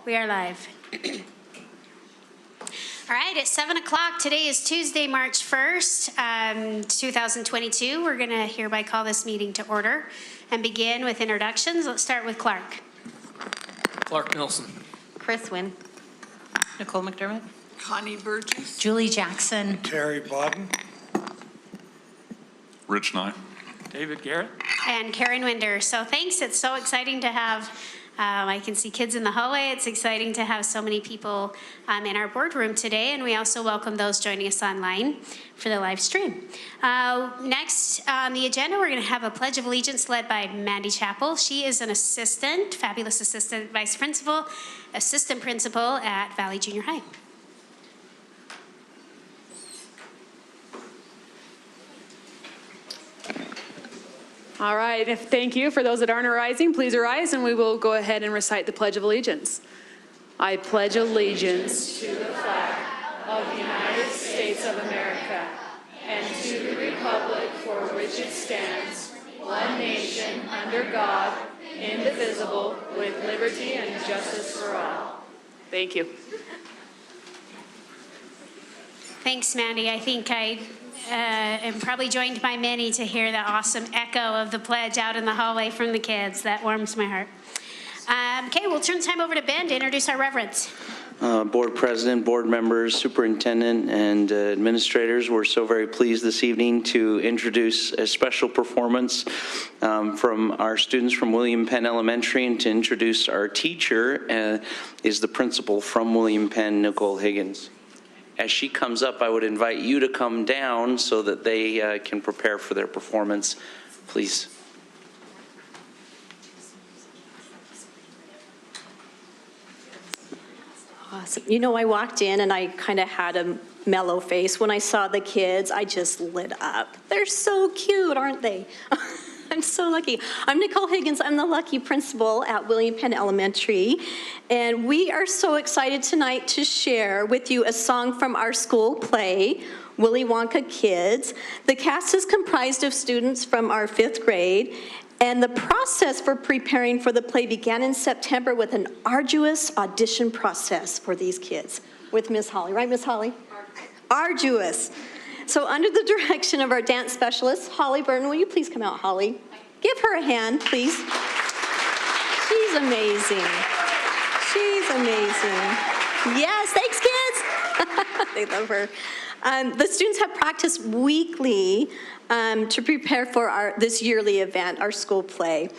We are live. All right, it's 7 o'clock. Today is Tuesday, March 1st, 2022. We're going to hereby call this meeting to order and begin with introductions. Let's start with Clark. Clark Nielsen. Chris Wynn. Nicole McDermott. Connie Burgess. Julie Jackson. Terry Bodden. Rich Nye. David Garrett. And Karen Winder. So thanks. It's so exciting to have, I can see kids in the hallway. It's exciting to have so many people in our boardroom today. And we also welcome those joining us online for the live stream. Next on the agenda, we're going to have a Pledge of Allegiance led by Mandy Chappell. She is an assistant, fabulous assistant vice principal, assistant principal at Valley Junior High. All right, thank you. For those that aren't arising, please arise and we will go ahead and recite the Pledge of Allegiance. I pledge allegiance to the flag of the United States of America and to the republic for which it stands, one nation, under God, indivisible, with liberty and justice for all. Thank you. Thanks, Mandy. I think I am probably joined by many to hear the awesome echo of the pledge out in the hallway from the kids. That warms my heart. Okay, we'll turn the time over to Ben to introduce our reverends. Board President, board members, superintendent, and administrators, we're so very pleased this evening to introduce a special performance from our students from William Penn Elementary, and to introduce our teacher is the principal from William Penn, Nicole Higgins. As she comes up, I would invite you to come down so that they can prepare for their performance, please. Awesome. You know, I walked in and I kind of had a mellow face. When I saw the kids, I just lit up. They're so cute, aren't they? I'm so lucky. I'm Nicole Higgins. I'm the lucky principal at William Penn Elementary. And we are so excited tonight to share with you a song from our school play, Willy Wonka Kids. The cast is comprised of students from our 5th grade. And the process for preparing for the play began in September with an arduous audition process for these kids with Miss Holly. Right, Miss Holly? Arduous. So under the direction of our dance specialist, Holly Burton, will you please come out, Holly? Give her a hand, please. She's amazing. She's amazing. Yes, thanks, kids. They love her. The students have practiced weekly to prepare for this yearly event, our school play.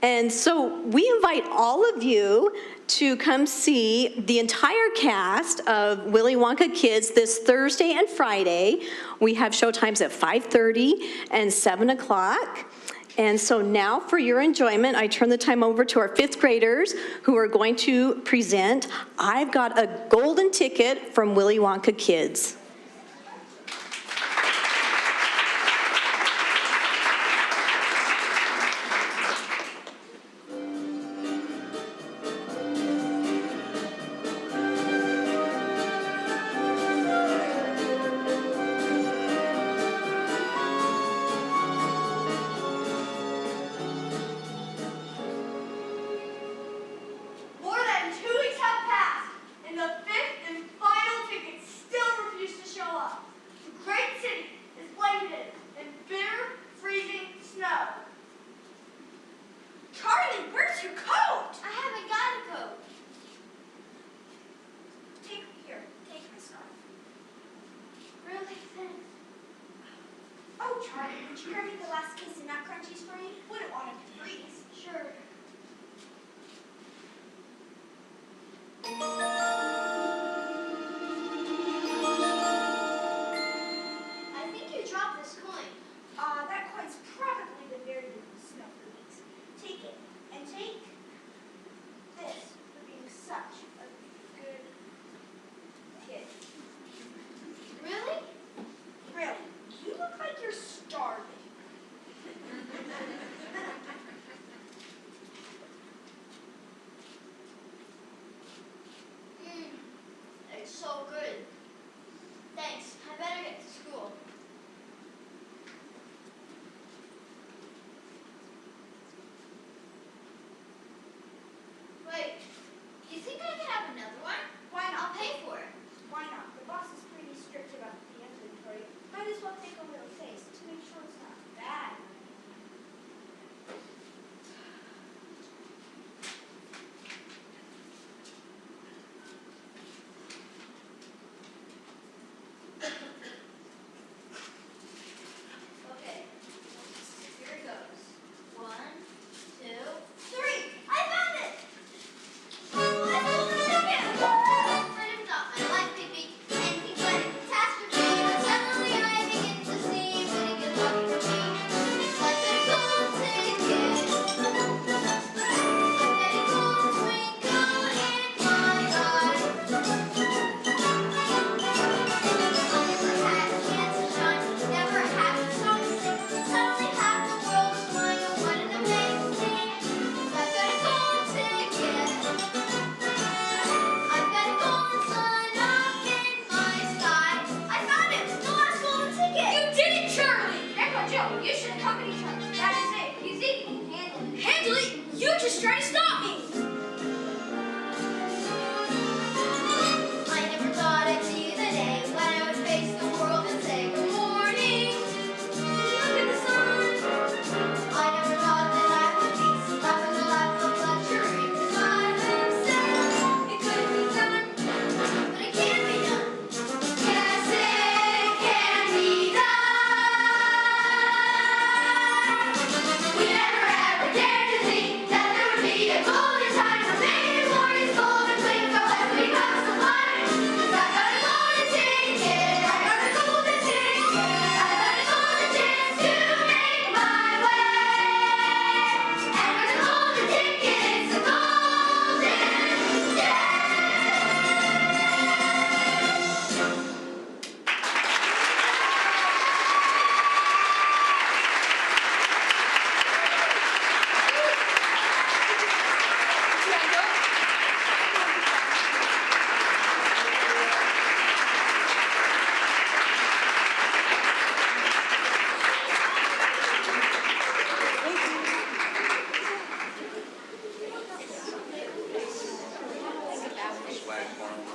And so we invite all of you to come see the entire cast of Willy Wonka Kids this Thursday and Friday. We have show times at 5:30 and 7 o'clock. And so now for your enjoyment, I turn the time over to our 5th graders who are going to present I've Got a Golden Ticket from Willy Wonka Kids.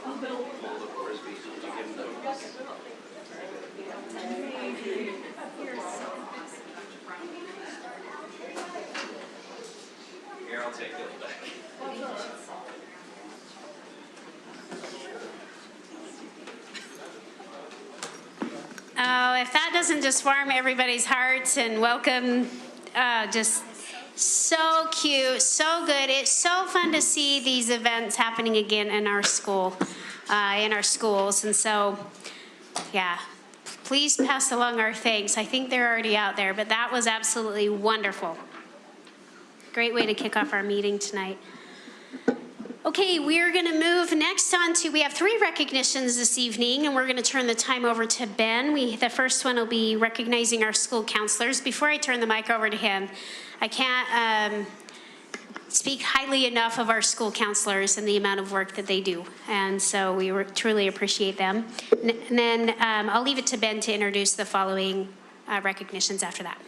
Here, I'll take it back. Oh, if that doesn't just warm everybody's hearts and welcome, just so cute, so good. It's so fun to see these events happening again in our school, in our schools. And so, yeah, please pass along our thanks. I think they're already out there, but that was absolutely wonderful. Great way to kick off our meeting tonight. Okay, we're going to move next on to, we have 3 recognitions this evening, and we're going to turn the time over to Ben. The first one will be recognizing our school counselors. Before I turn the mic over to him, I can't speak highly enough of our school counselors and the amount of work that they do. And so we truly appreciate them. And then I'll leave it to Ben to introduce the following recognitions after that.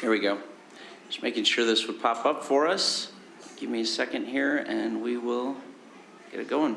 Here we go. Just making sure this would pop up for us. Give me a second here and we will get it going.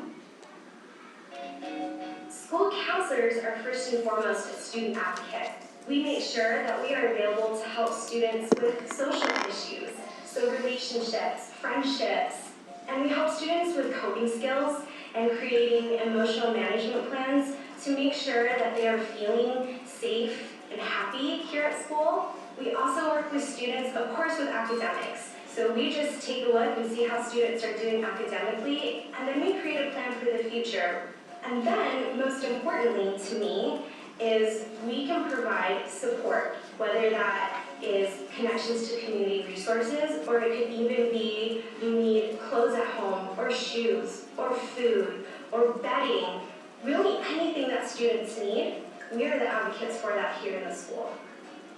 School counselors are first and foremost a student advocate. We make sure that we are available to help students with social issues, so relationships, friendships, and we help students with coping skills and creating emotional management plans to make sure that they are feeling safe and happy here at school. We also work with students, of course, with academics. So we just take a look and see how students are doing academically, and then we create a plan for the future. And then, most importantly to me, is we can provide support, whether that is connections to community resources, or it could even be you need clothes at home, or shoes, or food, or bedding, really anything that students need. We are the advocates for that here in the school.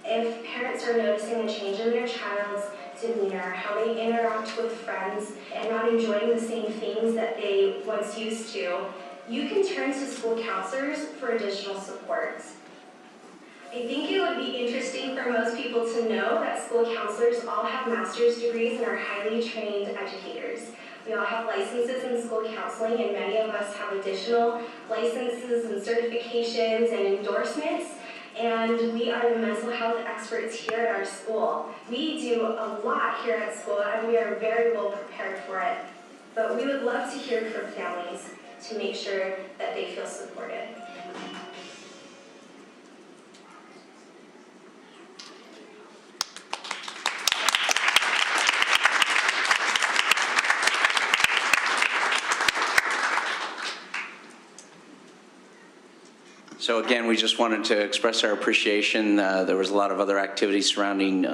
If parents are noticing a change in their child's demeanor, how they interact with friends, and not enjoying the same things that they once used to, you can turn to school counselors for additional supports. I think it would be interesting for most people to know that school counselors all have master's degrees and are highly trained educators. We all have licenses in school counseling, and many of us have additional licenses and certifications and endorsements. And we are the mental health experts here at our school. We do a lot here at school, and we are very well prepared for it. But we would love to hear from families to make sure that they feel supported. So again, we just wanted to express our appreciation. There was a lot of other activities surrounding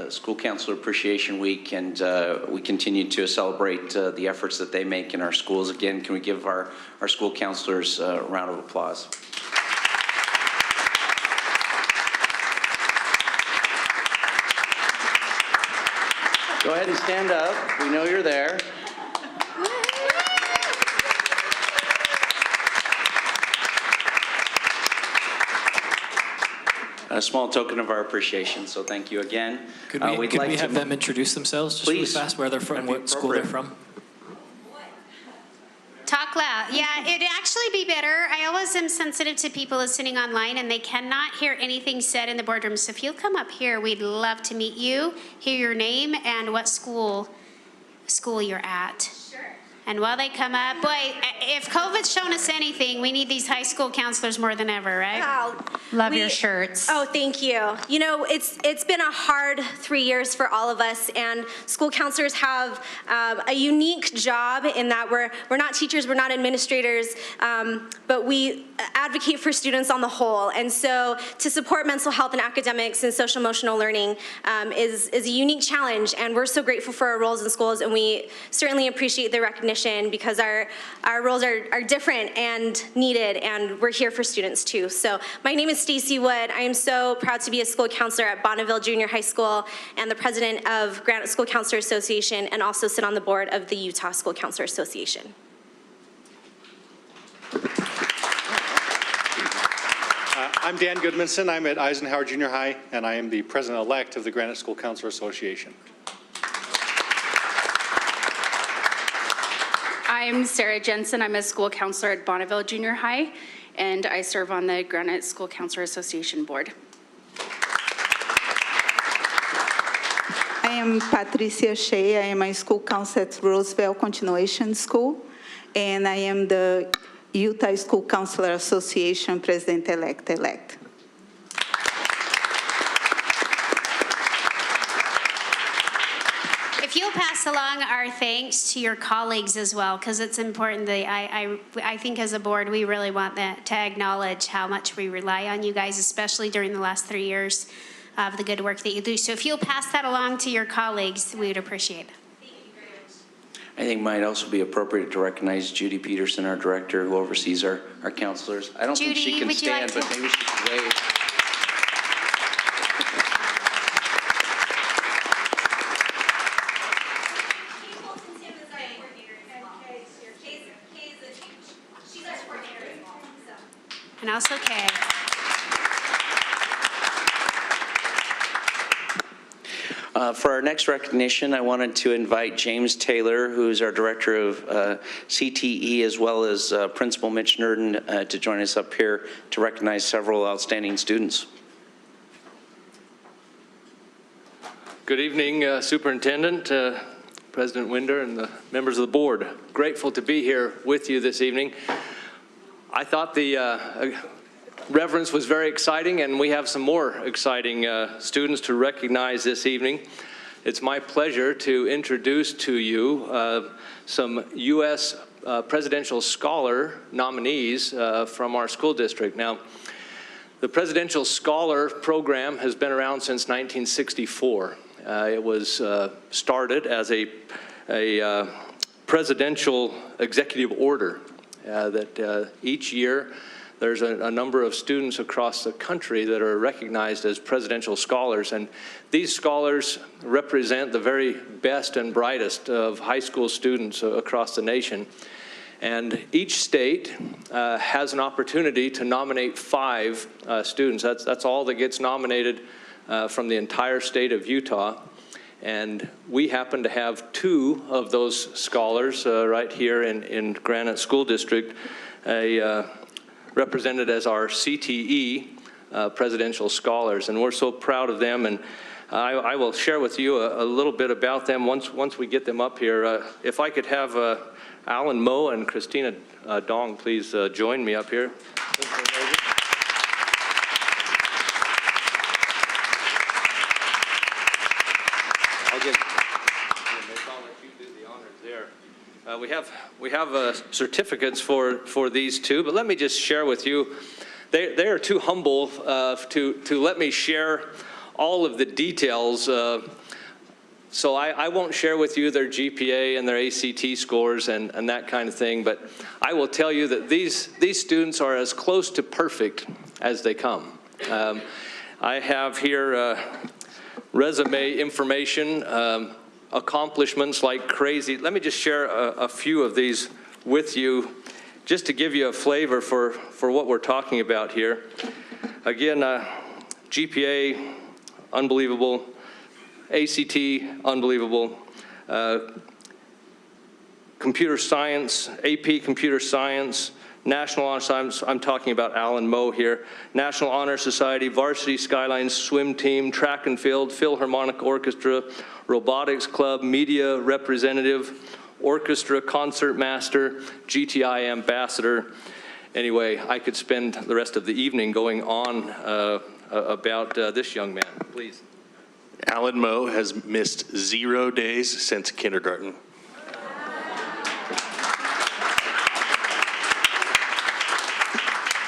School Counselor Appreciation Week, and we continue to celebrate the efforts that they make in our schools. Again, can we give our school counselors a round of applause? Go ahead and stand up. We know you're there. A small token of our appreciation, so thank you again. Could we have them introduce themselves just really fast, where they're from, what school they're from? Talk loud. Yeah, it'd actually be better. I always am sensitive to people listening online, and they cannot hear anything said in the boardroom. So if you'll come up here, we'd love to meet you, hear your name, and what school you're at. Sure. And while they come up, boy, if COVID's shown us anything, we need these high school counselors more than ever, right? Wow. Love your shirts. Oh, thank you. You know, it's been a hard 3 years for all of us, and school counselors have a unique job in that we're not teachers, we're not administrators, but we advocate for students on the whole. And so to support mental health and academics and social emotional learning is a unique challenge, and we're so grateful for our roles in schools, and we certainly appreciate the recognition because our roles are different and needed, and we're here for students too. So my name is Stacy Wood. I am so proud to be a school counselor at Bonneville Junior High School and the president of Granite School Counselor Association, and also sit on the board of the Utah School Counselor Association. I'm Dan Goodmanson. I'm at Eisenhower Junior High, and I am the president-elect of the Granite School Counselor Association. I'm Sarah Jensen. I'm a school counselor at Bonneville Junior High, and I serve on the Granite School Counselor Association Board. I am Patricia Shea. I am a school counselor at Roosevelt Continuation School, and I am the Utah School Counselor Association President-elect. If you'll pass along our thanks to your colleagues as well, because it's important that I think as a board, we really want that to acknowledge how much we rely on you guys, especially during the last 3 years of the good work that you do. So if you'll pass that along to your colleagues, we would appreciate it. Thank you very much. I think it might also be appropriate to recognize Judy Peterson, our director, who oversees our counselors. I don't think she can stand, but maybe she can wave. And also Kay. For our next recognition, I wanted to invite James Taylor, who's our director of CTE, as well as Principal Mitch Nurden, to join us up here to recognize several outstanding students. Good evening, Superintendent, President Winder, and the members of the board. Grateful to be here with you this evening. I thought the reverence was very exciting, and we have some more exciting students to recognize this evening. It's my pleasure to introduce to you some U.S. Presidential Scholar nominees from our school district. Now, the Presidential Scholar program has been around since 1964. It was started as a presidential executive order that each year there's a number of students across the country that are recognized as presidential scholars, and these scholars represent the very best and brightest of high school students across the nation. And each state has an opportunity to nominate 5 students. That's all that gets nominated from the entire state of Utah. And we happen to have 2 of those scholars right here in Granite School District, represented as our CTE Presidential Scholars. And we're so proud of them. And I will share with you a little bit about them once we get them up here. If I could have Alan Moe and Christina Dong please join me up here. We have certificates for these 2, but let me just share with you, they are too humble to let me share all of the details. So I won't share with you their GPA and their ACT scores and that kind of thing, but I will tell you that these students are as close to perfect as they come. I have here resume information, accomplishments like crazy. Let me just share a few of these with you just to give you a flavor for what we're talking about here. Again, GPA, unbelievable. ACT, unbelievable. Computer science, AP computer science, National Honor Society, I'm talking about Alan Moe here, National Honor Society, Varsity Skylines Swim Team, Track and Field, Philharmonic Orchestra, Robotics Club, Media Representative, Orchestra Concert Master, GTI Ambassador. Anyway, I could spend the rest of the evening going on about this young man. Please. Alan Moe has missed 0 days since kindergarten.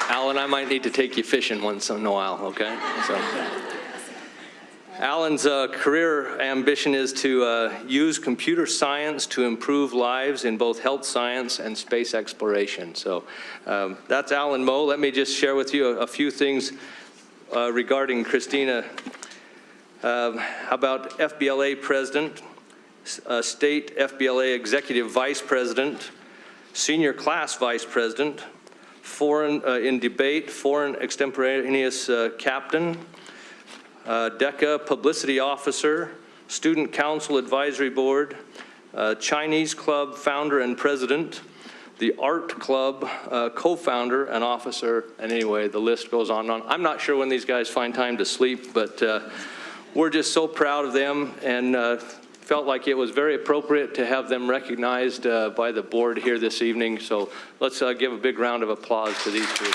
Alan, I might need to take you fishing once in a while, okay? So, Alan's career ambition is to use computer science to improve lives in both health science and space exploration. So that's Alan Moe. Let me just share with you a few things regarding Christina. About FBLA president, state FBLA executive vice president, senior class vice president, foreign in debate, foreign extemporaneous captain, DECA publicity officer, student council advisory board, Chinese Club founder and president, the Art Club co-founder and officer, and anyway, the list goes on and on. I'm not sure when these guys find time to sleep, but we're just so proud of them and felt like it was very appropriate to have them recognized by the board here this evening. So let's give a big round of applause to these two.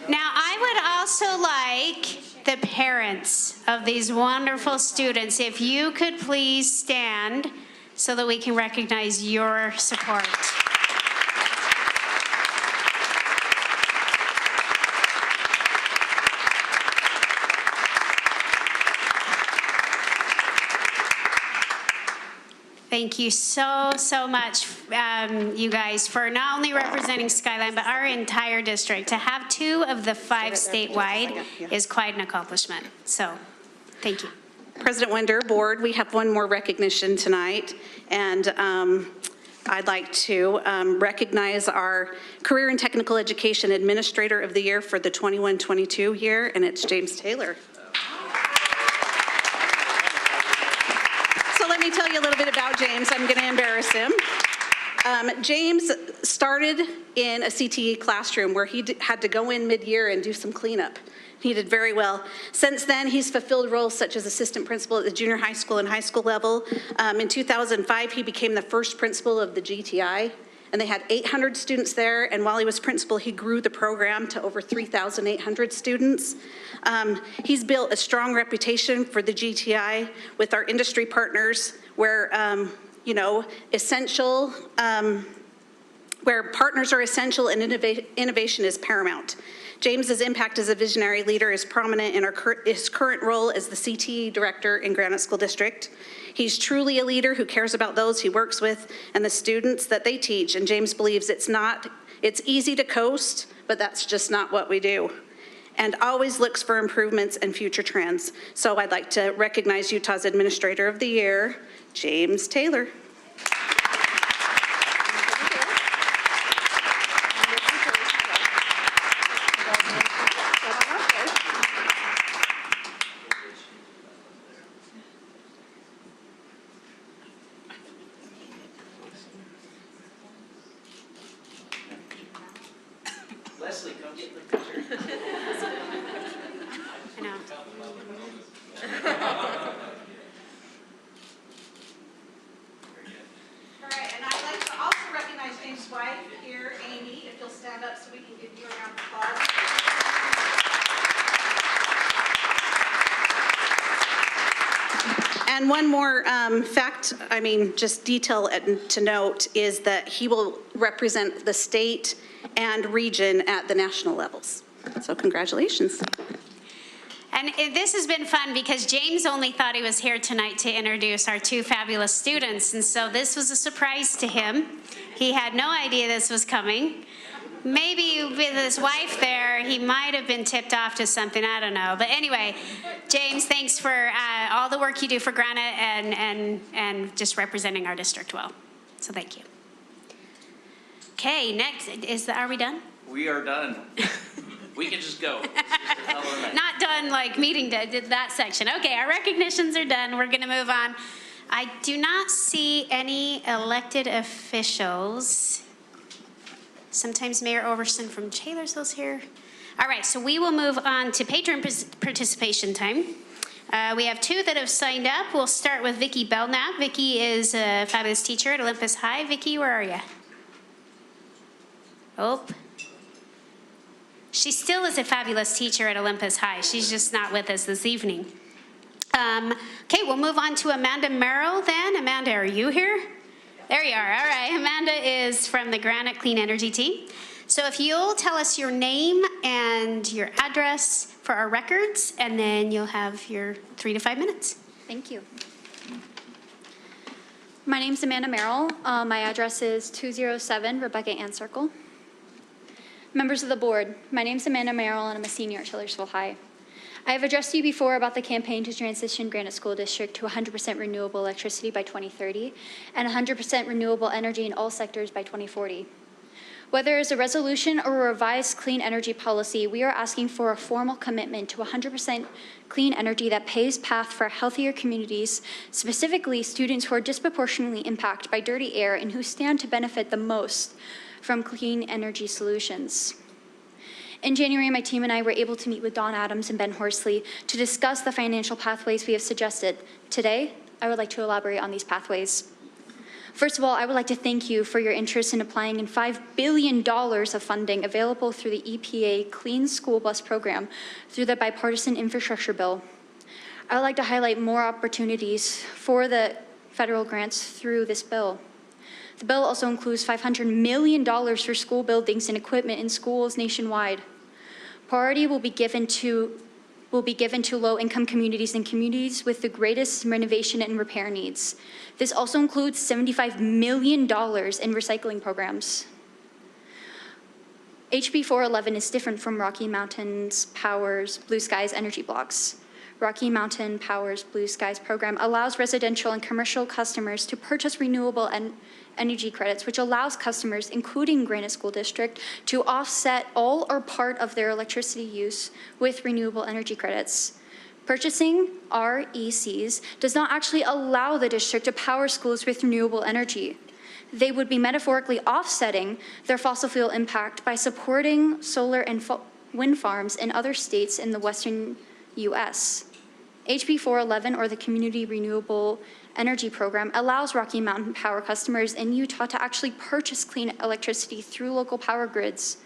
Now, I would also like the parents of these wonderful students, if you could please stand so that we can recognize your support. Thank you so much, you guys, for not only representing Skyline, but our entire district. To have 2 of the 5 statewide is quite an accomplishment. So, thank you. President Winder, board, we have one more recognition tonight, and I'd like to recognize our Career and Technical Education Administrator of the Year for the 21-22 year, and it's James Taylor. Let me tell you a little bit about James. I'm going to embarrass him. James started in a CTE classroom where he had to go in mid-year and do some cleanup. He did very well. Since then, he's fulfilled roles such as assistant principal at the junior high school and high school level. In 2005, he became the first principal of the GTI, and they had 800 students there, and while he was principal, he grew the program to over 3,800 students. He's built a strong reputation for the GTI with our industry partners where, essential, where partners are essential and innovation is paramount. James's impact as a visionary leader is prominent in his current role as the CTE director in Granite School District. He's truly a leader who cares about those he works with and the students that they teach, and James believes it's easy to coast, but that's just not what we do, and always looks for improvements and future trends. So I'd like to recognize Utah's Administrator of the Year, James Taylor. Leslie, come get the picture. I know. All right, and I'd like to also recognize James' wife here, Amy, if you'll stand up so we can give you a round of applause. And one more just detail to note is that he will represent the state and region at the national levels. So congratulations. And this has been fun because James only thought he was here tonight to introduce our 2 fabulous students, and so this was a surprise to him. He had no idea this was coming. Maybe with his wife there, he might have been tipped off to something, I don't know. But anyway, James, thanks for all the work you do for Granite and just representing our district well. So thank you. Okay, next, are we done? We are done. We can just go. Not done like meeting that section. Okay, our recognitions are done. We're gonna move on. I do not see any elected officials. Sometimes Mayor Overson from Taylorsville's here. All right, so we will move on to patron participation time. We have 2 that have signed up. We'll start with Vicki Belknap. Vicki is a fabulous teacher at Olympus High. Vicki, where are you? Oh. She still is a fabulous teacher at Olympus High. She's just not with us this evening. Okay, we'll move on to Amanda Merrill then. Amanda, are you here? There you are. All right. Amanda is from the Granite Clean Energy team. So if you'll tell us your name and your address for our records, and then you'll have your 3 to 5 minutes. Thank you. My name's Amanda Merrill. My address is 207 Rebecca Ann Circle. Members of the board, my name's Amanda Merrill, and I'm a senior at Taylorsville High. I have addressed you before about the campaign to transition Granite School District to 100% renewable electricity by 2030 and 100% renewable energy in all sectors by 2040. Whether it's a resolution or a revised clean energy policy, we are asking for a formal commitment to 100% clean energy that paves path for healthier communities, specifically students who are disproportionately impacted by dirty air and who stand to benefit the most from clean energy solutions. In January, my team and I were able to meet with Don Adams and Ben Horsley to discuss the financial pathways we have suggested. Today, I would like to elaborate on these pathways. First of all, I would like to thank you for your interest in applying in $5 billion of funding available through the EPA Clean School Bus Program through the Bipartisan Infrastructure Bill. I would like to highlight more opportunities for the federal grants through this bill. The bill also includes $500 million for school buildings and equipment in schools nationwide. Priority will be given to low-income communities and communities with the greatest renovation and repair needs. This also includes $75 million in recycling programs. HB 411 is different from Rocky Mountain Power's Blue Skies energy blocks. Rocky Mountain Power's Blue Skies program allows residential and commercial customers to purchase renewable energy credits, which allows customers, including Granite School District, to offset all or part of their electricity use with renewable energy credits. Purchasing RECs does not actually allow the district to power schools with renewable energy. They would be metaphorically offsetting their fossil fuel impact by supporting solar and wind farms in other states in the western U.S. HB 411, or the Community Renewable Energy Program, allows Rocky Mountain Power customers in Utah to actually purchase clean electricity through local power grids.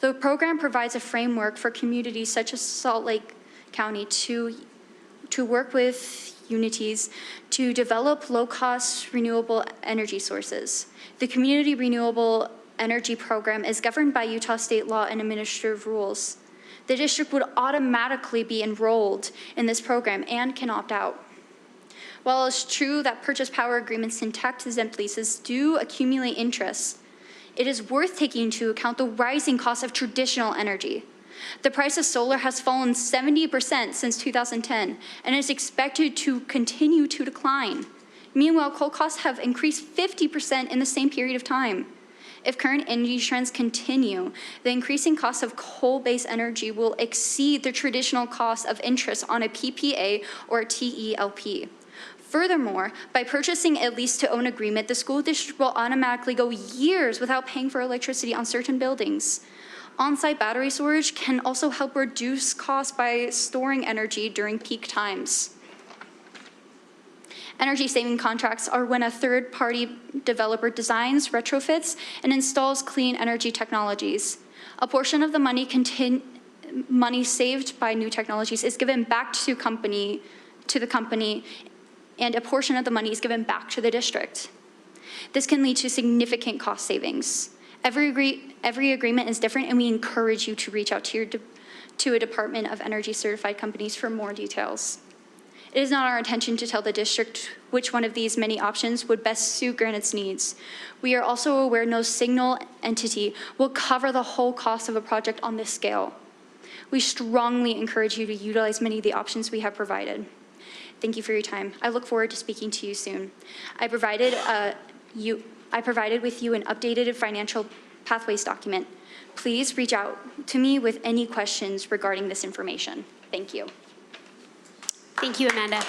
The program provides a framework for communities such as Salt Lake County to work with unities to develop low-cost renewable energy sources. The Community Renewable Energy Program is governed by Utah state law and administrative rules. The district would automatically be enrolled in this program and can opt out. While it's true that purchase power agreements and tax-exempt leases do accumulate interest, it is worth taking into account the rising cost of traditional energy. The price of solar has fallen 70% since 2010 and is expected to continue to decline. Meanwhile, coal costs have increased 50% in the same period of time. If current energy trends continue, the increasing cost of coal-based energy will exceed the traditional cost of interest on a PPA or TELP. Furthermore, by purchasing a lease-to-own agreement, the school district will automatically go years without paying for electricity on certain buildings. On-site battery storage can also help reduce costs by storing energy during peak times. Energy-saving contracts are when a third-party developer designs, retrofits, and installs clean energy technologies. A portion of the money saved by new technologies is given back to the company, and a portion of the money is given back to the district. This can lead to significant cost savings. Every agreement is different, and we encourage you to reach out to a Department of Energy certified companies for more details. It is not our intention to tell the district which one of these many options would best suit Granite's needs. We are also aware no single entity will cover the whole cost of a project on this scale. We strongly encourage you to utilize many of the options we have provided. Thank you for your time. I look forward to speaking to you soon. I provided with you an updated financial pathways document. Please reach out to me with any questions regarding this information. Thank you. Thank you, Amanda.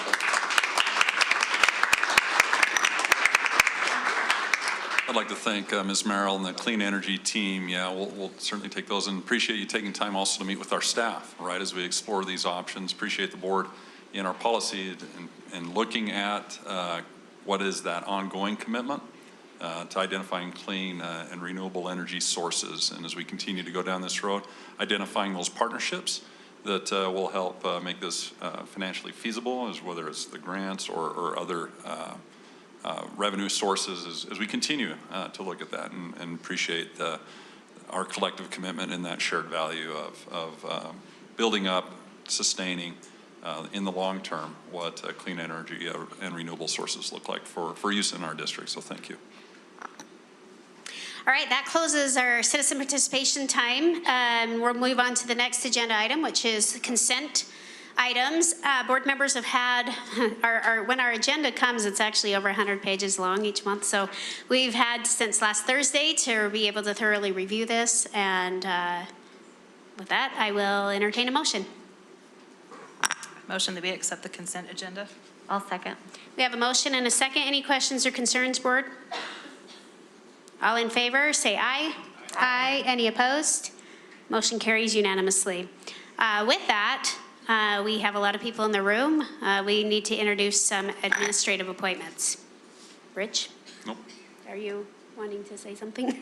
I'd like to thank Ms. Merrill and the Clean Energy team. Yeah, we'll certainly take those, and appreciate you taking time also to meet with our staff, right, as we explore these options. Appreciate the board in our policy and looking at what is that ongoing commitment to identifying clean and renewable energy sources. And as we continue to go down this road, identifying those partnerships that will help make this financially feasible, as whether it's the grants or other revenue sources, as we continue to look at that, and appreciate our collective commitment in that shared value of building up, sustaining in the long term what clean energy and renewable sources look like for use in our district. So thank you. All right, that closes our citizen participation time. We'll move on to the next agenda item, which is consent items. Board members have had, when our agenda comes, it's actually over 100 pages long each month. So we've had since last Thursday to be able to thoroughly review this. And with that, I will entertain a motion. Motion that we accept the consent agenda. I'll second. We have a motion and a second. Any questions or concerns, board? All in favor, say aye. Aye. Any opposed? Motion carries unanimously. With that, we have a lot of people in the room. We need to introduce some administrative appointments. Rich? Nope. Are you wanting to say something?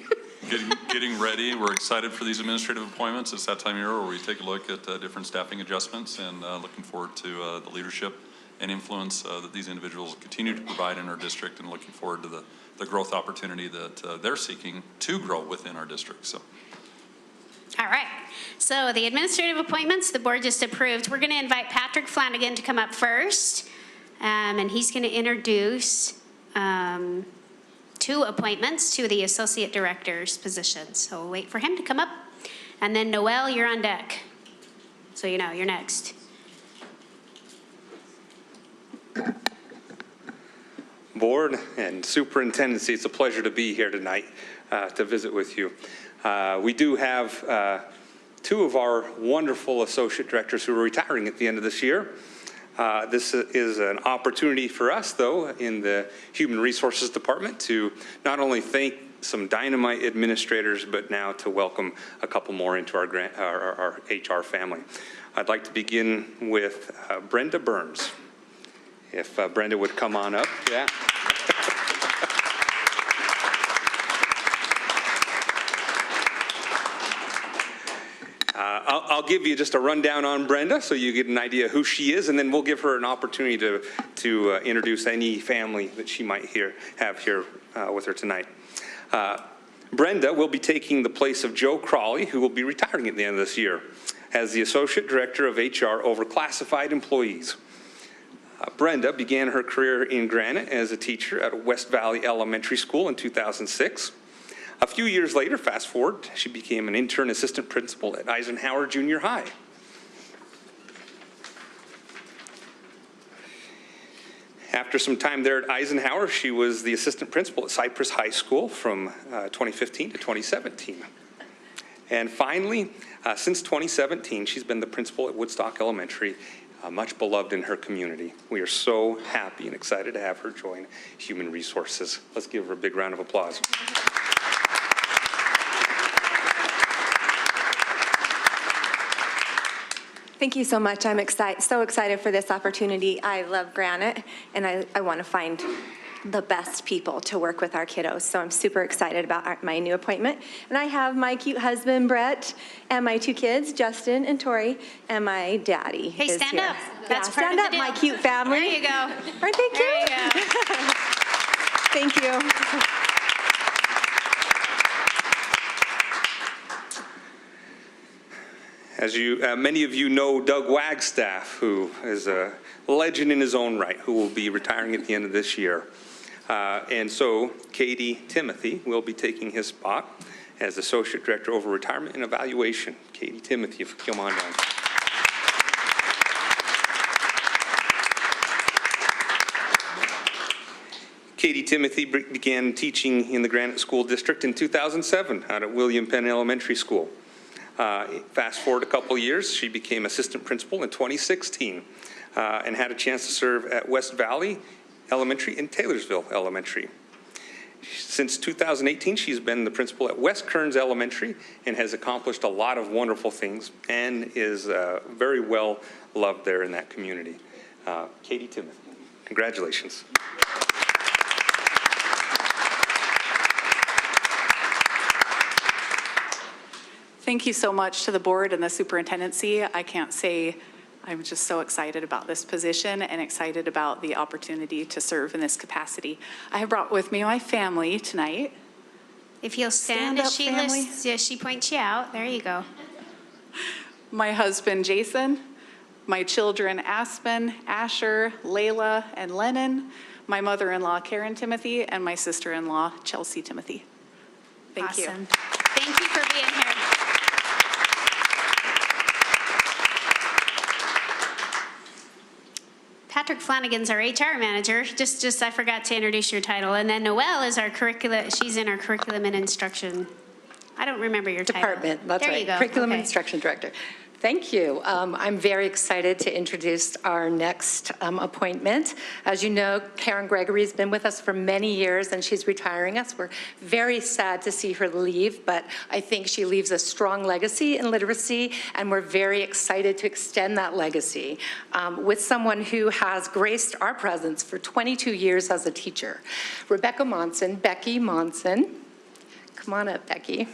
Getting ready. We're excited for these administrative appointments. It's that time of year where we take a look at different staffing adjustments, and looking forward to the leadership and influence that these individuals continue to provide in our district, and looking forward to the growth opportunity that they're seeking to grow within our district. So. All right. So the administrative appointments the board just approved. We're going to invite Patrick Flanagan to come up first, and he's going to introduce two appointments to the associate director's position. So we'll wait for him to come up. And then Noel, you're on deck. So you know, you're next. Board and superintendency, it's a pleasure to be here tonight to visit with you. We do have two of our wonderful associate directors who are retiring at the end of this year. This is an opportunity for us, though, in the Human Resources Department to not only thank some dynamite administrators, but now to welcome a couple more into our HR family. I'd like to begin with Brenda Burns. If Brenda would come on up. Yeah. I'll give you just a rundown on Brenda so you get an idea who she is, and then we'll give her an opportunity to introduce any family that she might have here with her tonight. Brenda will be taking the place of Joe Crawley, who will be retiring at the end of this year as the Associate Director of HR over classified employees. Brenda began her career in Granite as a teacher at West Valley Elementary School in 2006. A few years later, fast forward, she became an intern assistant principal at Eisenhower Junior High. After some time there at Eisenhower, she was the assistant principal at Cypress High School from 2015 to 2017. And finally, since 2017, she's been the principal at Woodstock Elementary, much beloved in her community. We are so happy and excited to have her join Human Resources. Let's give her a big round of applause. Thank you so much. I'm so excited for this opportunity. I love Granite, and I want to find the best people to work with our kiddos. So I'm super excited about my new appointment. And I have my cute husband, Brett, and my two kids, Justin and Tori, and my daddy. Hey, stand up. That's part stand of up, the deal. my cute family. There you go. Aren't they cute? There you go. Thank you. As many of you know, Doug Wagstaff, who is a legend in his own right, who will be retiring at the end of this year. And so Cte Timothy will be taking his spot as Associate Director over Retirement and Evaluation. Cte Timothy, if you come on down. Cte Timothy began teaching in the Granite School District in 2007 out at William Penn Elementary School. Fast forward a couple years, she became assistant principal in 2016 and had a chance to serve at West Valley Elementary and Taylorsville Elementary. Since 2018, she's been the principal at West Kearns Elementary and has accomplished a lot of wonderful things and is very well loved there in that community. Cte Timothy, congratulations. Thank you so much to the board and the superintendency. I can't say I'm just so excited about this position and excited about the opportunity to serve in this capacity. I have brought with me my family tonight. If you'll stand as she lists, as she points you out, there you go. My husband, Jason, my children, Aspen, Asher, Layla, and Lennon, my mother-in-law, Karen Timothy, and my sister-in-law, Chelsea Timothy. Thank you. Awesome. Thank you for being here. Patrick Flanagan's our HR manager. Just I forgot to introduce your title. And then Noelle is our she's in our curriculum and instruction. I don't remember your title. Department, that's there right. You go. Curriculum and Okay. Instruction Director. Thank you. I'm very excited to introduce our next appointment. As you know, Karen Gregory has been with us for many years and she's retiring us. We're very sad to see her leave, but I think she leaves a strong legacy in literacy and we're very excited to extend that legacy with someone who has graced our presence for 22 years as a teacher. Rebecca Monson, Becky Monson. Come on up, Becky.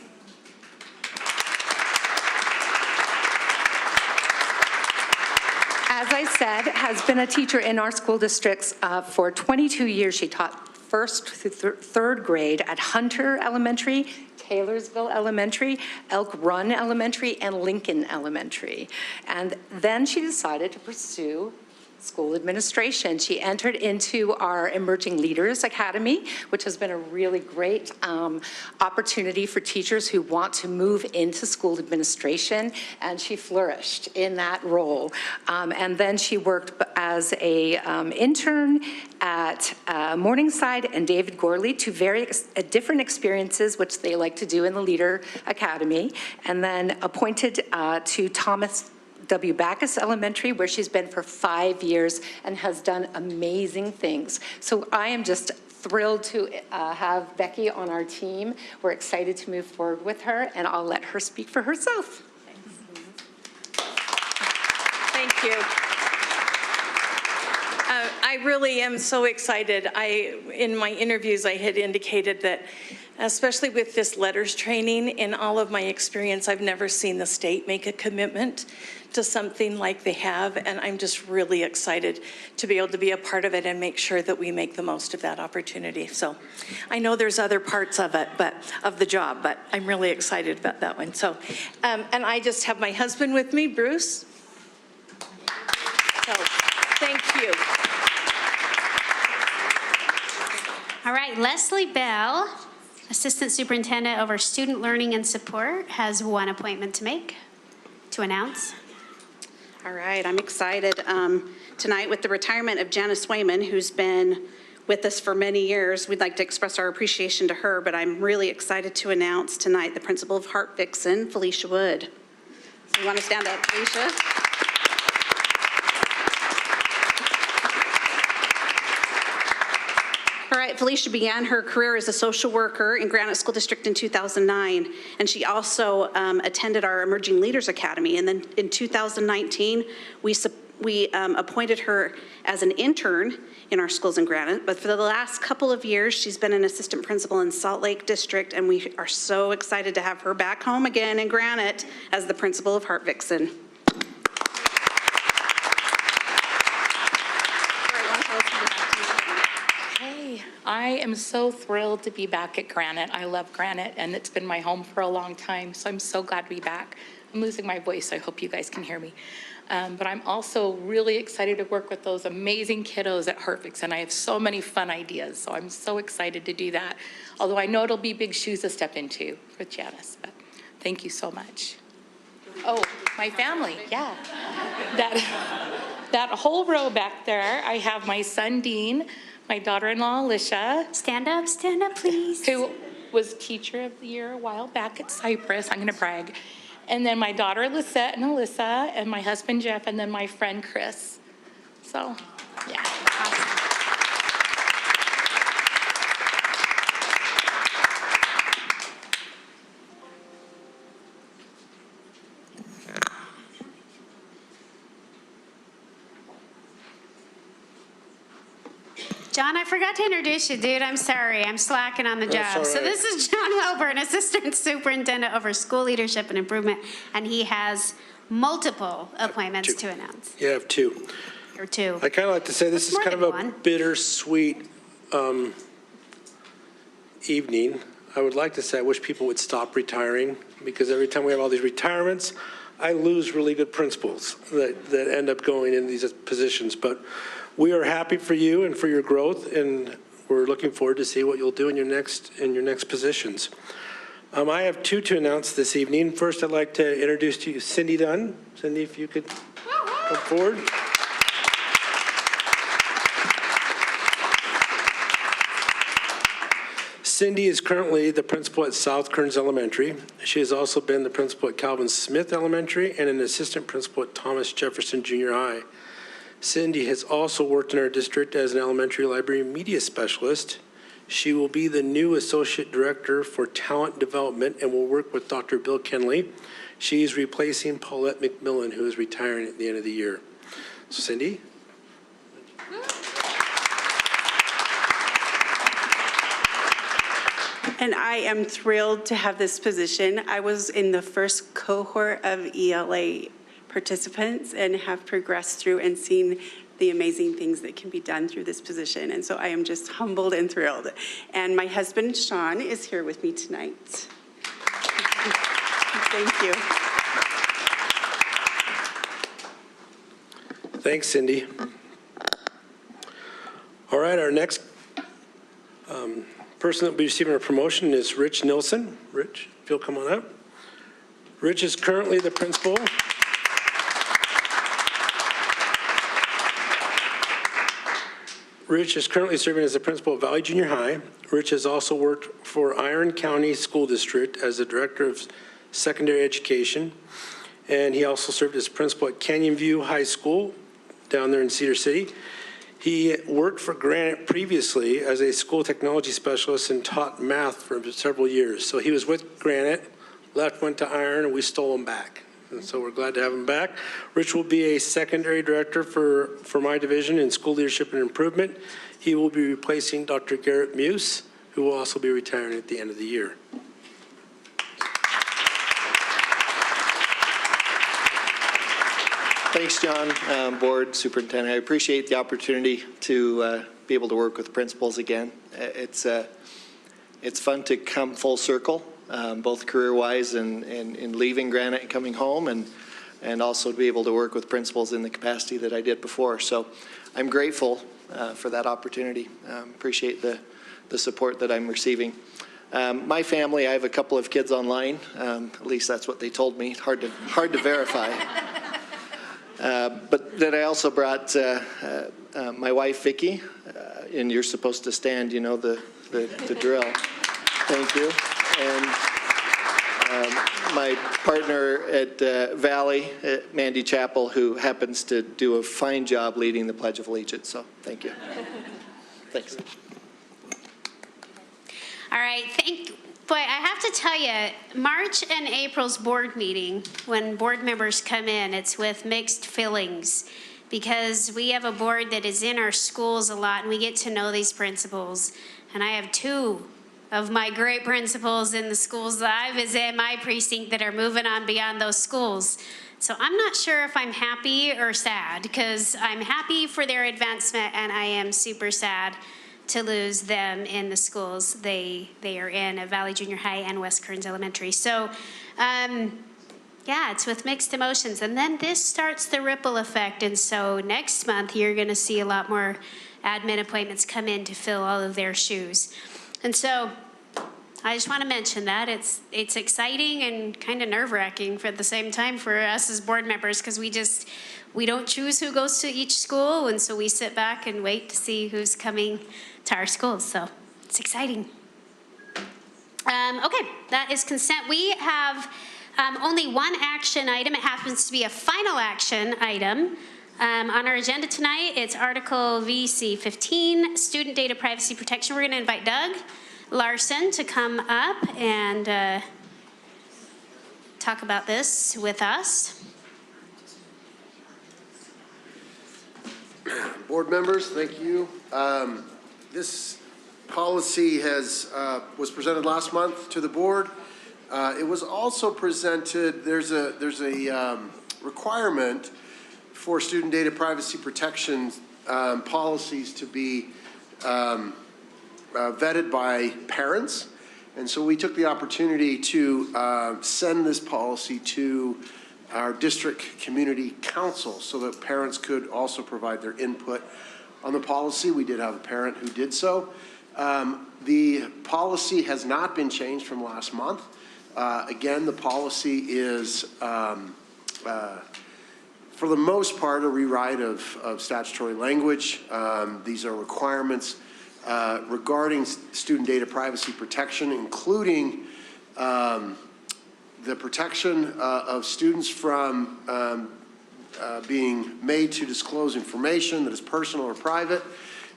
As I said, has been a teacher in our school districts for 22 years. She taught first through third grade at Hunter Elementary, Taylorsville Elementary, Elk Run Elementary, and Lincoln Elementary. And then she decided to pursue school administration. She entered into our Emerging Leaders Academy, which has been a really great opportunity for teachers who want to move into school administration, and she flourished in that role. And then she worked as a intern at Morningside and David Gorley, two very different experiences, which they like to do in the Leader Academy, and then appointed to Thomas W. Backus Elementary, where she's been for 5 years and has done amazing things. So I am just thrilled to have Becky on our team. We're excited to move forward with her, and I'll let her speak for herself. Thank you. I really am so excited. In my interviews, I had indicated that, especially with this letters training, in all of my experience, I've never seen the state make a commitment to something like they have, and I'm just really excited to be able to be a part of it and make sure that we make the most of that opportunity. So I know there's other parts of it, of the job, but I'm really excited about that one. So, and I just have my husband with me, Bruce. So, thank you. All right, Leslie Bell, Assistant Superintendent over Student Learning and Support, has one appointment to announce. All right, I'm excited tonight with the retirement of Janice Wayman, who's been with us for many years. We'd like to express our appreciation to her, but I'm really excited to announce tonight the principal of Hart Vixen, Felicia Wood. So you want to stand up, Felicia? All right, Felicia began her career as a social worker in Granite School District in 2009, and she also attended our Emerging Leaders Academy. And then in 2019, we appointed her as an intern in our schools in Granite. But for the last couple of years, she's been an assistant principal in Salt Lake District, and we are so excited to have her back home again in Granite as the principal of Hart Vixen. I am so thrilled to be back at Granite. I love Granite, and it's been my home for a long time, so I'm so glad to be back. I'm losing my voice, so I hope you guys can hear me. But I'm also really excited to work with those amazing kiddos at Hart Vixen. I have so many fun ideas, so I'm so excited to do that. Although I know it'll be big shoes to step into with Janice, but thank you so much. Oh, my family, yeah. That whole row back there, I have my son, Dean, my daughter-in-law, Alicia. Stand up, please. Who was Teacher of the Year a while back at Cypress. I'm gonna brag. And then my daughter, Lisette and Alyssa, and my husband, Jeff, and then my friend, Chris. So, yeah. Awesome. John, I forgot to introduce you, dude. I'm sorry. I'm slacking on the job. That's So all right. this is John Hober, an assistant superintendent over school leadership and improvement, and he has multiple appointments to announce. You have two. Or two. I kind of like to say this is More kind of than a one. bittersweet evening. I would like to say I wish people would stop retiring, because every time we have all these retirements, I lose really good principals that end up going in these positions. But we are happy for you and for your growth, and we're looking forward to see what you'll do in your next positions. I have two to announce this evening. First, I'd like to introduce to you Cindy Dunn. Cindy, if you could come forward. Cindy is currently the principal at South Kearns Elementary. She has also been the principal at Calvin Smith Elementary and an assistant principal at Thomas Jefferson Junior High. Cindy has also worked in our district as an elementary library media specialist. She will be the new Associate Director for Talent Development and will work with Dr. Bill Kenley. She is replacing Paulette McMillan, who is retiring at the end of the year. So Cindy? And I am thrilled to have this position. I was in the first cohort of ELA participants and have progressed through and seen the amazing things that can be done through this position. And so I am just humbled and thrilled. And my husband, Sean, is here with me tonight. Thank you. Thanks, Cindy. All right, our next person that will be receiving a promotion is Rich Nielsen. Rich, if you'll come on up. Rich is currently the principal. Rich is currently serving as the principal of Valley Junior High. Rich has also worked for Iron County School District as the Director of Secondary Education. And he also served as principal at Canyon View High School down there in Cedar City. He worked for Granite previously as a school technology specialist and taught math for several years. So he was with Granite, left, went to Iron, and we stole him back. And so we're glad to have him back. Rich will be a secondary director for my division in school leadership and improvement. He will be replacing Dr. Garrett Muse, who will also be retiring at the end of the year. Thanks, John, Board, Superintendent. I appreciate the opportunity to be able to work with principals again. It's fun to come full circle, both career-wise and in leaving Granite and coming home, and also to be able to work with principals in the capacity that I did before. So I'm grateful for that opportunity. Appreciate the support that I'm receiving. My family, I have a couple of kids online. At least that's what they told me. Hard to verify. But then I also brought my wife, Vicki, and you're supposed to stand, you know, the drill. Thank you. And my partner at Valley, Mandy Chappell, who happens to do a fine job leading the Pledge of Allegiance. So thank you. Thanks. All right, boy, I have to tell you, March and April's board meeting, when board members come in, it's with mixed feelings because we have a board that is in our schools a lot and we get to know these principals. And I have two of my great principals in the schools that I visit in my precinct that are moving on beyond those schools. So I'm not sure if I'm happy or sad because I'm happy for their advancement and I am super sad to lose them in the schools they are in at Valley Junior High and West Kearns Elementary. So, yeah, it's with mixed emotions. And then this starts the ripple effect. And so next month, you're going to see a lot more admin appointments come in to fill all of their shoes. And so I just want to mention that. It's exciting and kind of nerve-wracking for at the same time for us as board members because we don't choose who goes to each school. And so we sit back and wait to see who's coming to our schools, so it's exciting. Okay, that is consent. We have only one action item. It happens to be a final action item. On our agenda tonight, it's Article VC 15, Student Data Privacy Protection. We're going to invite Doug Larson to come up and talk about this with us. Board members, thank you. This policy was presented last month to the board. It was also presented, there's a requirement for student data privacy protection policies to be vetted by parents. And so we took the opportunity to send this policy to our district community council so that parents could also provide their input on the policy. We did have a parent who did so. The policy has not been changed from last month. Again, the policy is, for the most part, a rewrite of statutory language. These are requirements regarding student data privacy protection, including the protection of students from being made to disclose information that is personal or private,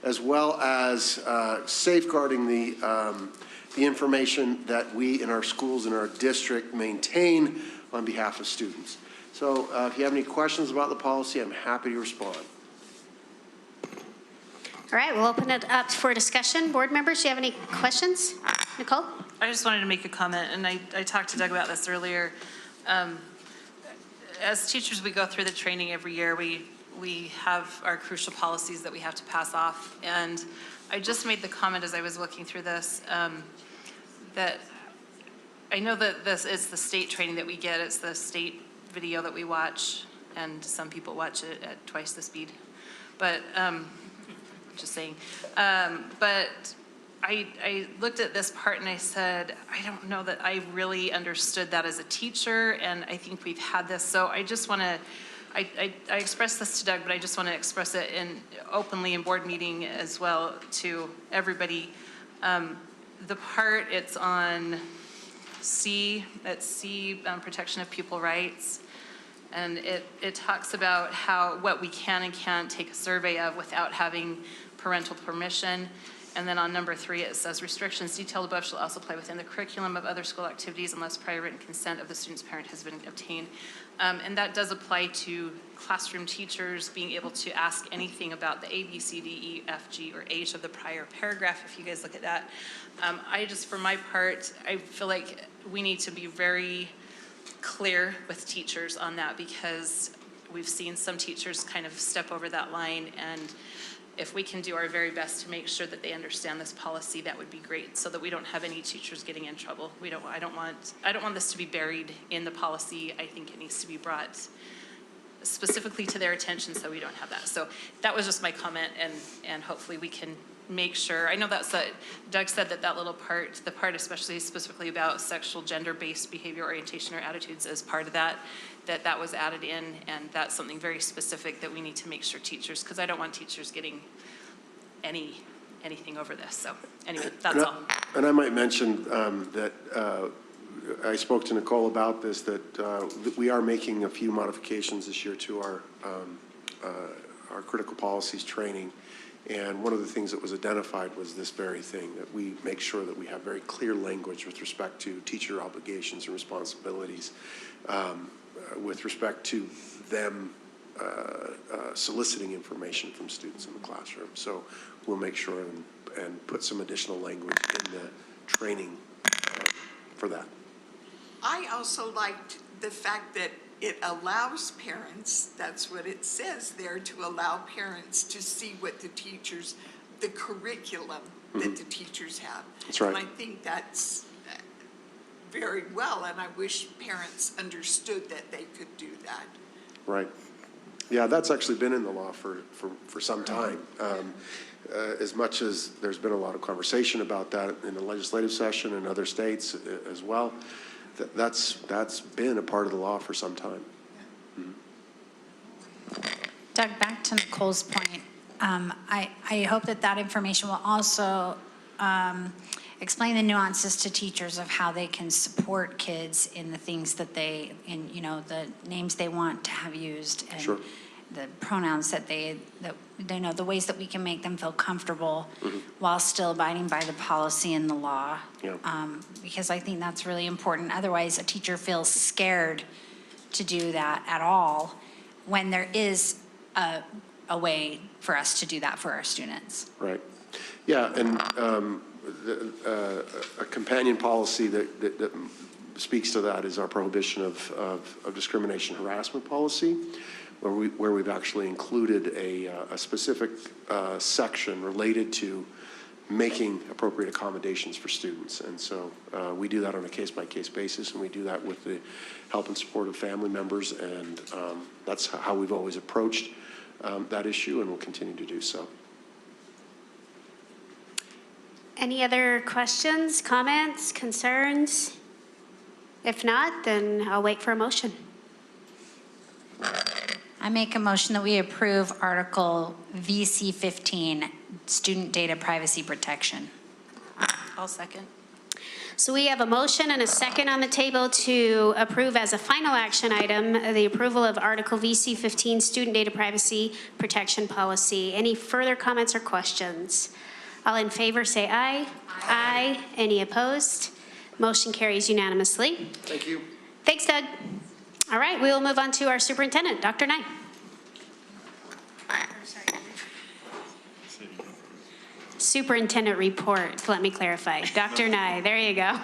as well as safeguarding the information that we in our schools and our district maintain on behalf of students. So if you have any questions about the policy, I'm happy to respond. All right, we'll open it up for discussion. Board members, do you have any questions? Nicole? I just wanted to make a comment, and I talked to Doug about this earlier. As teachers, we go through the training every year. We have our crucial policies that we have to pass off. And I just made the comment as I was looking through this that I know that this is the state training that we get. It's the state video that we watch, and some people watch it at twice the speed. But just saying. But I looked at this part and I said, I don't know that I really understood that as a teacher, and I think we've had this. So I just want to, I expressed this to Doug, but I just want to express it openly in board meeting as well to everybody. The part it's on C, that's C, protection of pupil rights. And it talks about what we can and can't take a survey of without having parental permission. And then on number 3, it says restrictions detailed above shall also apply within the curriculum of other school activities unless prior written consent of the student's parent has been obtained. And that does apply to classroom teachers being able to ask anything about the A, B, C, D, E, F, G, or H of the prior paragraph, if you guys look at that. For my part, I feel like we need to be very clear with teachers on that, because we've seen some teachers kind of step over that line, and if we can do our very best to make sure that they understand this policy, that would be great, so that we don't have any teachers getting in trouble. I don't want this to be buried in the policy. I think it needs to be brought specifically to their attention so we don't have that. So that was just my comment, and hopefully we can make sure. I know Doug said that little part, the part especially specifically about sexual gender-based behavior, orientation, or attitudes as part of that was added in, and that's something very specific that we need to make sure teachers, because I don't want teachers getting anything over this. So anyway, that's all. And I might mention that I spoke to Nicole about this, that we are making a few modifications this year to our critical policies training. And one of the things that was identified was this very thing, that we make sure that we have very clear language with respect to teacher obligations and responsibilities, with respect to them soliciting information from students in the classroom. So we'll make sure and put some additional language in the training for that. I also liked the fact that it allows parents, that's what it says there, to allow parents to see what the curriculum that the teachers have. That's right. And I think that's very well, and I wish parents understood that they could do that. Right. Yeah, that's actually been in the law for some time. As much as there's been a lot of conversation about that in the legislative session and other states as well, that's been a part of the law for some time. Doug, back to Nicole's point, I hope that information will also explain the nuances to teachers of how they can support kids in the things that the names they want to have used, and sure. the pronouns that they know, the ways that we can make them feel comfortable while still abiding by the policy and the law. Yeah. Because I think that's really important. Otherwise, a teacher feels scared to do that at all when there is a way for us to do that for our students. Right. Yeah, and a companion policy that speaks to that is our prohibition of discrimination harassment policy, where we've actually included a specific section related to making appropriate accommodations for students. And so we do that on a case-by-case basis, and we do that with the help and support of family members, and that's how we've always approached that issue, and will continue to do so. Any other questions, comments, concerns? If not, then I'll wait for a motion. I make a motion that we approve Article VC 15 student data privacy protection. I'll second. So we have a motion and a second on the table to approve as a final action item the approval of Article VC 15 Student Data Privacy Protection Policy. Any further comments or questions? All in favor say aye. Aye. Any opposed? Motion carries unanimously. Thank you. Thanks, Doug. All right, we will move on to our superintendent, Dr. Nye. Superintendent report, let me clarify. Dr. Nye, there you go.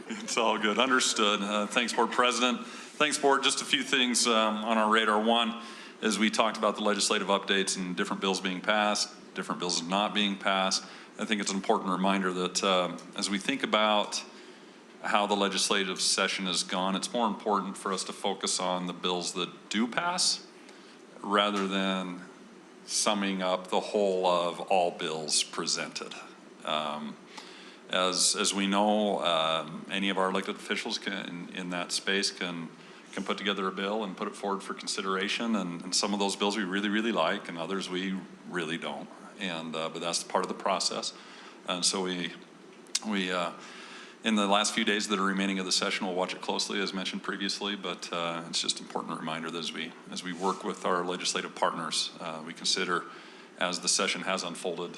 It's all good, understood. Thanks, Board President. Thanks, Board. Just a few things on our radar. One, as we talked about the legislative updates and different bills being passed, different bills not being passed, I think it's an important reminder that as we think about how the legislative session has gone, it's more important for us to focus on the bills that do pass rather than summing up the whole of all bills presented. As we know, any of our elected officials in that space can put together a bill and put it forward for consideration, and some of those bills we really, really like, and others we really don't. But that's part of the process. And so we in the last few days that are remaining of the session, we'll watch it closely, as mentioned previously, but it's just an important reminder that as we work with our legislative partners, we consider, as the session has unfolded,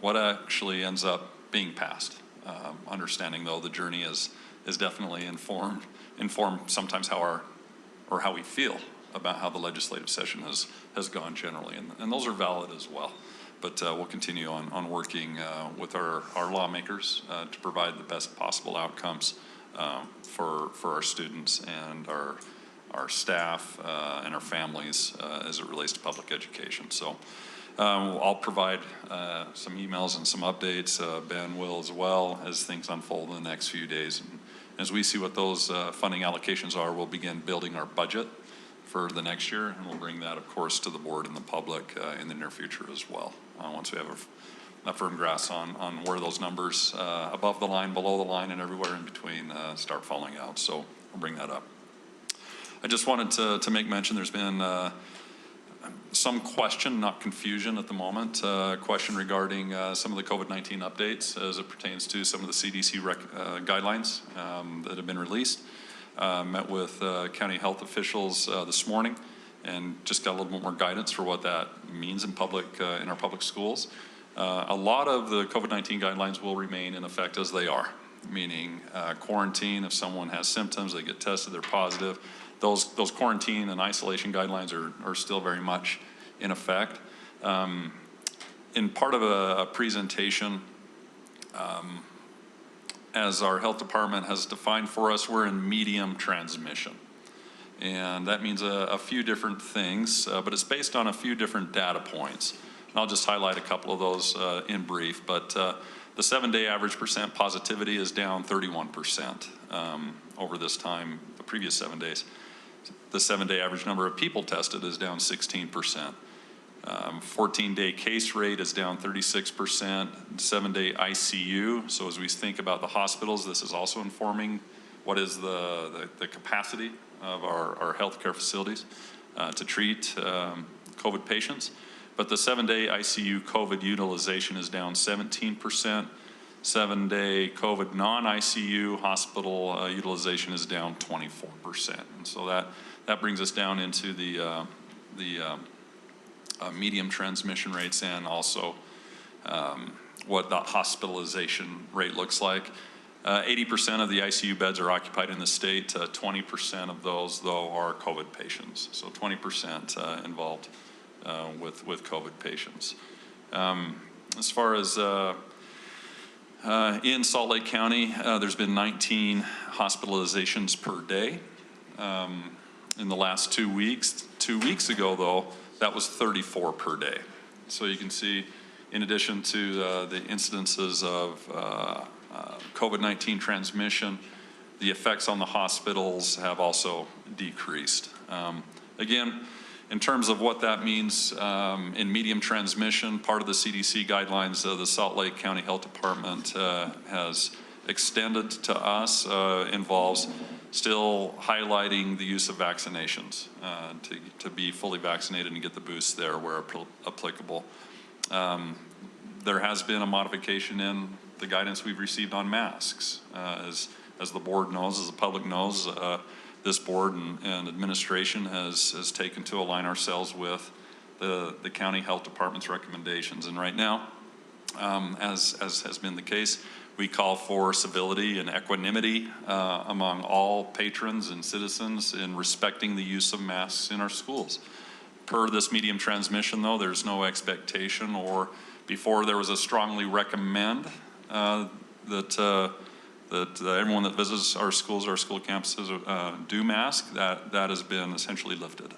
what actually ends up being passed. Understanding, though, the journey is definitely informed sometimes how we feel about how the legislative session has gone generally, and those are valid as well. But we'll continue on working with our lawmakers to provide the best possible outcomes for our students and our staff and our families as it relates to public education. So I'll provide some emails and some updates. Ben will as well as things unfold in the next few days. And as we see what those funding allocations are, we'll begin building our budget for the next year, and we'll bring that, of course, to the board and the public in the near future as well. Once we have a firm grasp on where those numbers above the line, below the line, and everywhere in between start falling out. So we'll bring that up. I just wanted to make mention there's been some question, not confusion at the moment, question regarding some of the COVID-19 updates as it pertains to some of the CDC guidelines that have been released. Met with county health officials this morning and just got a little bit more guidance for what that means in our public schools. A lot of the COVID-19 guidelines will remain in effect as they are, meaning quarantine. If someone has symptoms, they get tested, they're positive. Those quarantine and isolation guidelines are still very much in effect. In part of a presentation, as our health department has defined for us, we're in medium transmission. And that means a few different things, but it's based on a few different data points. And I'll just highlight a couple of those in brief, but the 7-day average percent positivity is down 31% over this time, the previous 7 days. The 7-day average number of people tested is down 16%. 14-day case rate is down 36%. 7-day ICU. So as we think about the hospitals, this is also informing what is the capacity of our healthcare facilities to treat COVID patients. But the 7-day ICU COVID utilization is down 17%. 7-day COVID non-ICU hospital utilization is down 24%. And so that brings us down into the medium transmission rates and also what the hospitalization rate looks like. 80% of the ICU beds are occupied in the state. 20% of those, though, are COVID patients. So 20% involved with COVID patients. As far as in Salt Lake County, there's been 19 hospitalizations per day in the last 2 weeks. 2 weeks ago, though, that was 34 per day. So you can see, in addition to the incidences of COVID-19 transmission, the effects on the hospitals have also decreased. Again, in terms of what that means in medium transmission, part of the CDC guidelines the Salt Lake County Health Department has extended to us involves still highlighting the use of vaccinations to be fully vaccinated and get the boost there where applicable. There has been a modification in the guidance we've received on masks. As the board knows, as the public knows, this board and administration has taken to align ourselves with the county health department's recommendations. And right now, as has been the case, we call for civility and equanimity among all patrons and citizens in respecting the use of masks in our schools. Per this medium transmission, though, there's no expectation, or before there was a strongly recommend that everyone that visits our schools, our school campuses do mask. That has been essentially lifted,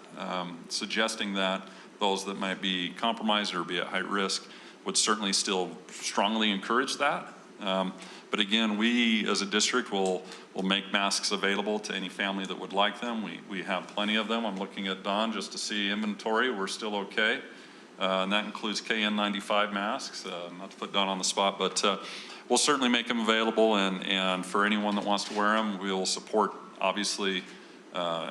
suggesting that those that might be compromised or be at high risk would certainly still strongly encourage that. But again, we as a district will make masks available to any family that would like them. We have plenty of them. I'm looking at Dunn just to see inventory. We're still okay. And that includes KN95 masks, not to put Dunn on the spot, but we'll certainly make them available, and for anyone that wants to wear them, we'll support, obviously,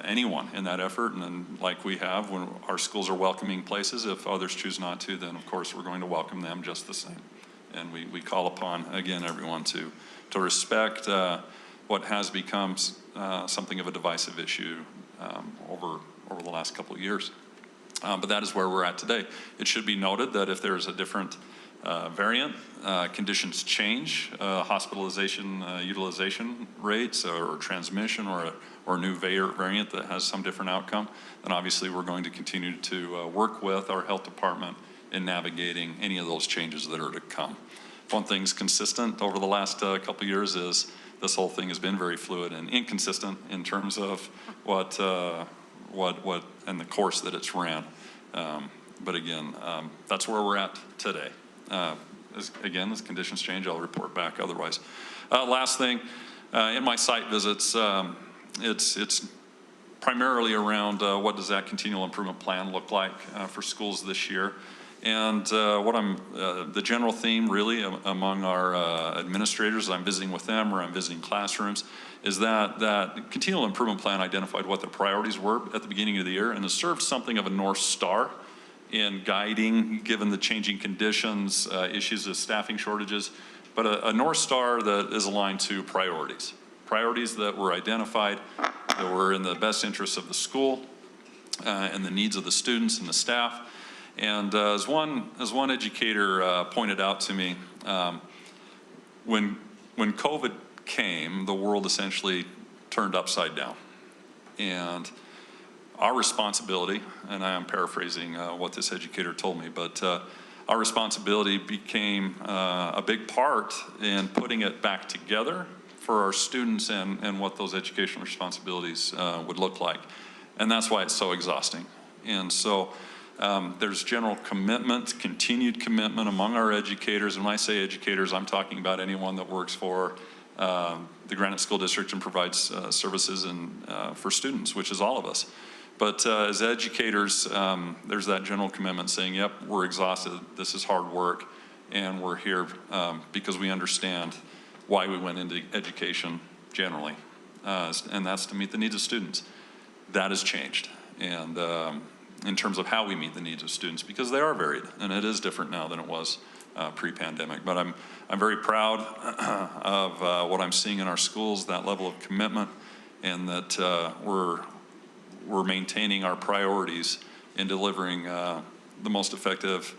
anyone in that effort. And then, like we have, when our schools are welcoming places, if others choose not to, then of course we're going to welcome them just the same. And we call upon, again, everyone to respect what has become something of a divisive issue over the last couple of years. But that is where we're at today. It should be noted that if there's a different variant, conditions change, hospitalization utilization rates or transmission or a new variant that has some different outcome, then obviously we're going to continue to work with our health department in navigating any of those changes that are to come. One thing's consistent over the last couple of years is this whole thing has been very fluid and inconsistent in terms of what and the course that it's ran. But again, that's where we're at today. Again, as conditions change, I'll report back otherwise. Last thing, in my site visits, it's primarily around what does that continual improvement plan look like for schools this year. And the general theme really among our administrators, I'm visiting with them or I'm visiting classrooms, is that continual improvement plan identified what the priorities were at the beginning of the year and has served something of a North Star in guiding, given the changing conditions, issues of staffing shortages, but a North Star that is aligned to priorities. Priorities that were identified, that were in the best interests of the school and the needs of the students and the staff. And as one educator pointed out to me, when COVID came, the world essentially turned upside down. And our responsibility, and I am paraphrasing what this educator told me, but our responsibility became a big part in putting it back together for our students and what those educational responsibilities would look like. And that's why it's so exhausting. And so there's general commitment, continued commitment among our educators. And when I say educators, I'm talking about anyone that works for the Granite School District and provides services for students, which is all of us. But as educators, there's that general commitment saying, yep, we're exhausted, this is hard work, and we're here because we understand why we went into education generally, and that's to meet the needs of students. That has changed, and in terms of how we meet the needs of students, because they are varied, and it is different now than it was pre-pandemic. But I'm very proud of what I'm seeing in our schools, that level of commitment, and that we're maintaining our priorities in delivering the most effective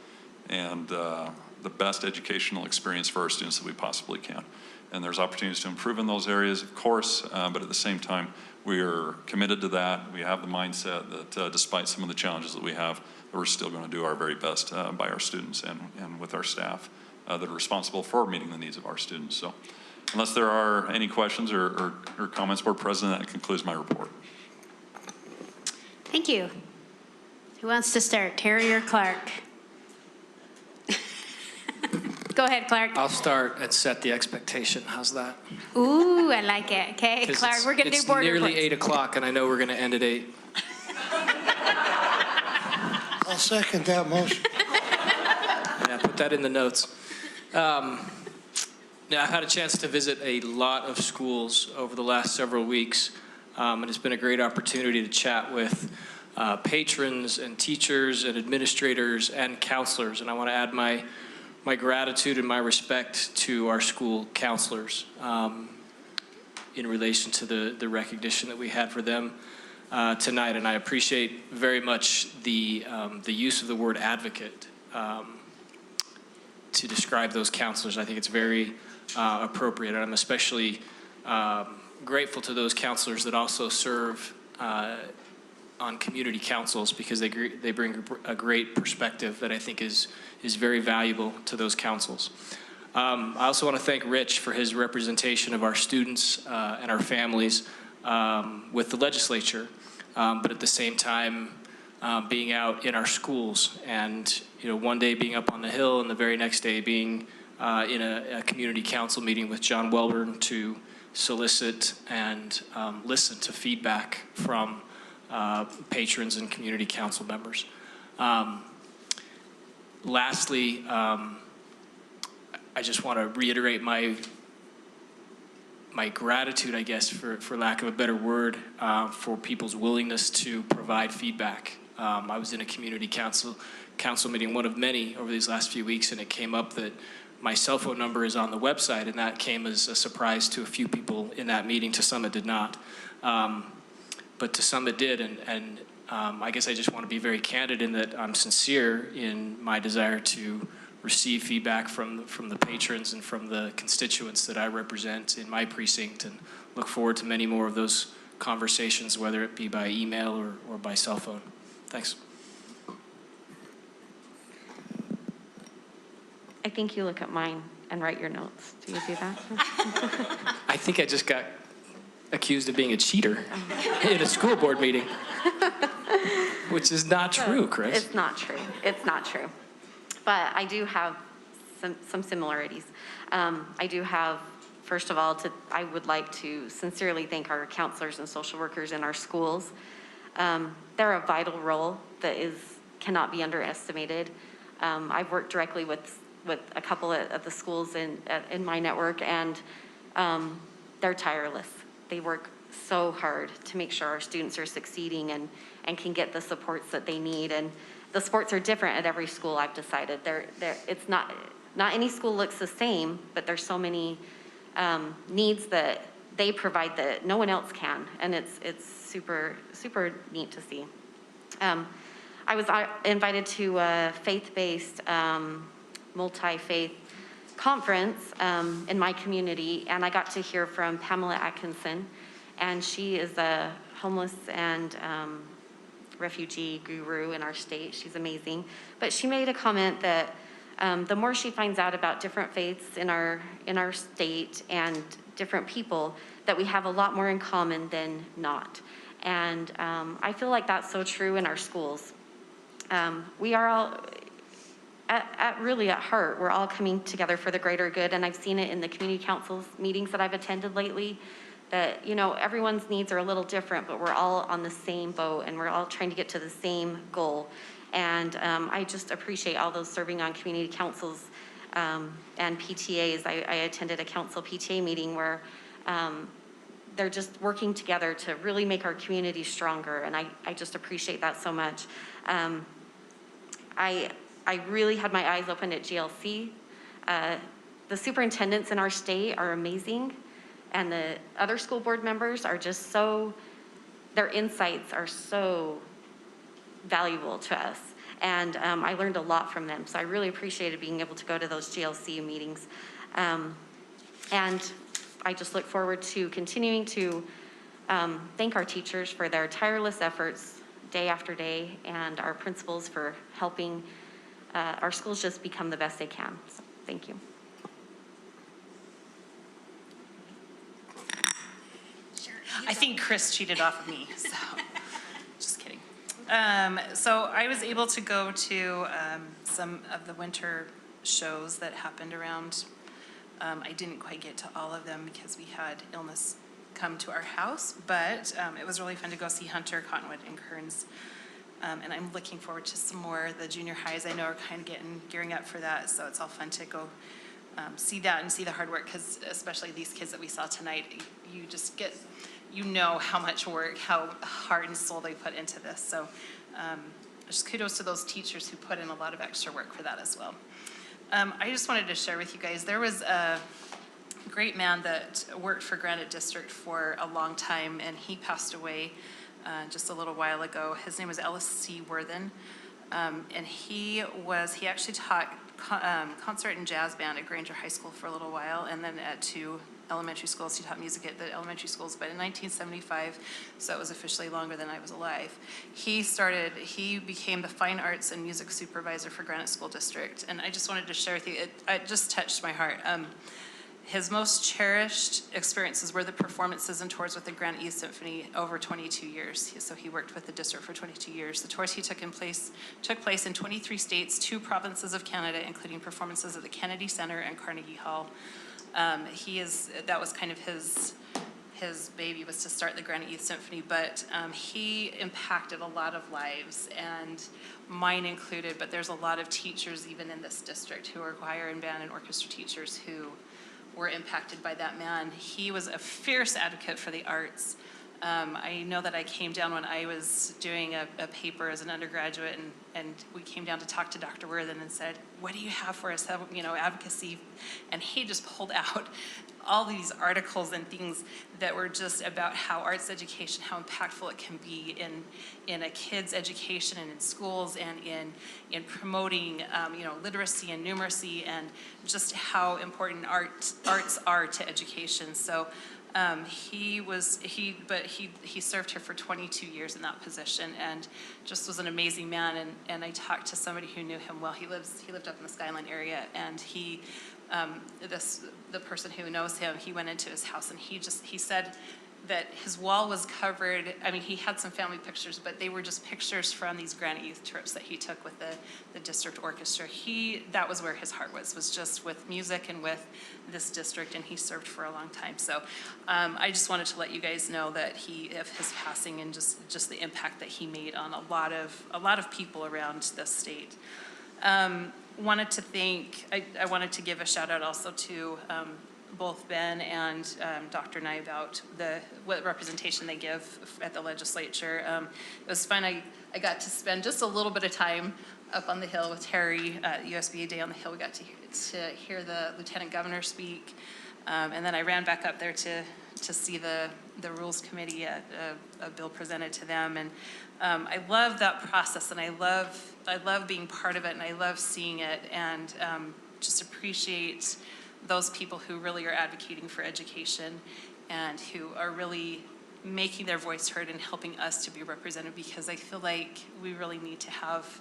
and the best educational experience for our students that we possibly can. And there's opportunities to improve in those areas, of course, but at the same time, we are committed to that. We have the mindset that despite some of the challenges that we have, that we're still going to do our very best by our students and with our staff that are responsible for meeting the needs of our students. So unless there are any questions or comments, Board President, that concludes my report. Thank you. Who wants to start, Terry or Clark? Go ahead, Clark. I'll start and set the expectation. How's that? Ooh, I like it. Okay, Clark, we're going to do board reports. It's nearly 8 o'clock, and I know we're going to end at 8. I'll second that motion. Yeah, put that in the notes. Now, I've had a chance to visit a lot of schools over the last several weeks, and it's been a great opportunity to chat with patrons and teachers and administrators and counselors, and I want to add my my gratitude and my respect to our school counselors in relation to the recognition that we had for them tonight. And I appreciate very much the use of the word advocate to describe those counselors. I think it's very appropriate. And I'm especially grateful to those counselors that also serve on community councils, because they bring a great perspective that I think is very valuable to those councils. I also want to thank Rich for his representation of our students and our families with the legislature, but at the same time being out in our schools, and one day being up on the Hill and the very next day being in a community council meeting with John Welborn to solicit and listen to feedback from patrons and community council members. Lastly, I just want to reiterate my gratitude, I guess, for lack of a better word, for people's willingness to provide feedback. I was in a community council meeting, one of many over these last few weeks, and it came up that my cell phone number is on the website, and that came as a surprise to a few people in that meeting. To some it did not, but to some it did, and I guess I just want to be very candid in that I'm sincere in my desire to receive feedback from the patrons and from the constituents that I represent in my precinct, and look forward to many more of those conversations, whether it be by email or by cell phone. Thanks. I think you look at mine and write your notes. Do you do that? I think I just got accused of being a cheater in a school board meeting, which is not true, Chris. It's not true. It's not true. But I do have some similarities. I do have, first of all, I would like to sincerely thank our counselors and social workers in our schools. They're a vital role that cannot be underestimated. I've worked directly with a couple of the schools in my network, and they're tireless. They work so hard to make sure our students are succeeding and can get the supports that they need. And the supports are different at every school, I've decided. It's not any school looks the same, but there's so many needs that they provide that no one else can, and it's super, super neat to see. I was invited to a faith-based, multi-faith conference in my community, and I got to hear from Pamela Atkinson, and she is a homeless and refugee guru in our state. She's amazing. But she made a comment that the more she finds out about different faiths in our state and different people, that we have a lot more in common than not. And I feel like that's so true in our schools. We are all, really at heart, we're all coming together for the greater good, and I've seen it in the community councils meetings that I've attended lately, that, everyone's needs are a little different, but we're all on the same boat, and we're all trying to get to the same goal. And I just appreciate all those serving on community councils and PTAs. I attended a council PTA meeting where they're just working together to really make our community stronger, and I just appreciate that so much. I really had my eyes open at GLC. The superintendents in our state are amazing, and the other school board members are just their insights are so valuable to us. And I learned a lot from them, so I really appreciated being able to go to those GLC meetings. And I just look forward to continuing to thank our teachers for their tireless efforts day after day, and our principals for helping our schools just become the best they can. So, thank you. I think Chris cheated off of me, so just kidding. So I was able to go to some of the winter shows that happened around. I didn't quite get to all of them because we had illness come to our house, but it was really fun to go see Hunter, Cottonwood, and Kearns. And I'm looking forward to some more. The junior highs I know are kind of gearing up for that, so it's all fun to go see that and see the hard work, because especially these kids that we saw tonight, you just get, how much work, how heart and soul they put into this. So just kudos to those teachers who put in a lot of extra work for that as well. I just wanted to share with you guys, there was a great man that worked for Granite District for a long time, and he passed away just a little while ago. His name was Ellis C. Worthen, and he actually taught concert and jazz band at Granger High School for a little while, and then at 2 elementary schools. He taught music at the elementary schools, but in 1975, so it was officially longer than I was alive, he became the fine arts and music supervisor for Granite School District. And I just wanted to share with you, it just touched my heart. His most cherished experiences were the performances and tours with the Granite Youth Symphony over 22 years. So he worked with the district for 22 years. The tours he took place in 23 states, 2 provinces of Canada, including performances at the Kennedy Center and Carnegie Hall. That was kind of his baby, was to start the Granite Youth Symphony, but he impacted a lot of lives, and mine included, but there's a lot of teachers even in this district who are choir and band and orchestra teachers who were impacted by that man. He was a fierce advocate for the arts. I know that I came down when I was doing a paper as an undergraduate, and we came down to talk to Dr. Worthen and said, what do you have for us, advocacy? And he just pulled out all these articles and things that were just about how arts education, how impactful it can be in a kid's education and in schools, and in promoting literacy and numeracy, and just how important arts are to education. So he served here for 22 years in that position, and just was an amazing man. And I talked to somebody who knew him well. He lived up in the Skyline area, and the person who knows him, he went into his house, and he said that his wall was covered. I mean, he had some family pictures, but they were just pictures from these Granite Youth trips that he took with the district orchestra. That was where his heart was just with music and with this district, and he served for a long time. So I just wanted to let you guys know that of his passing, and just the impact that he made on a lot of people around the state. I wanted to give a shout out also to both Ben and Dr. Nye about what representation they give at the legislature. It was fun. I got to spend just a little bit of time up on the Hill with Terry at USBA Day on the Hill. We got to hear the Lieutenant Governor speak, and then I ran back up there to see the Rules Committee, a bill presented to them, and I love that process, and I love being part of it, and I love seeing it, and just appreciate those people who really are advocating for education and who are really making their voice heard and helping us to be represented, because I feel like we really need to have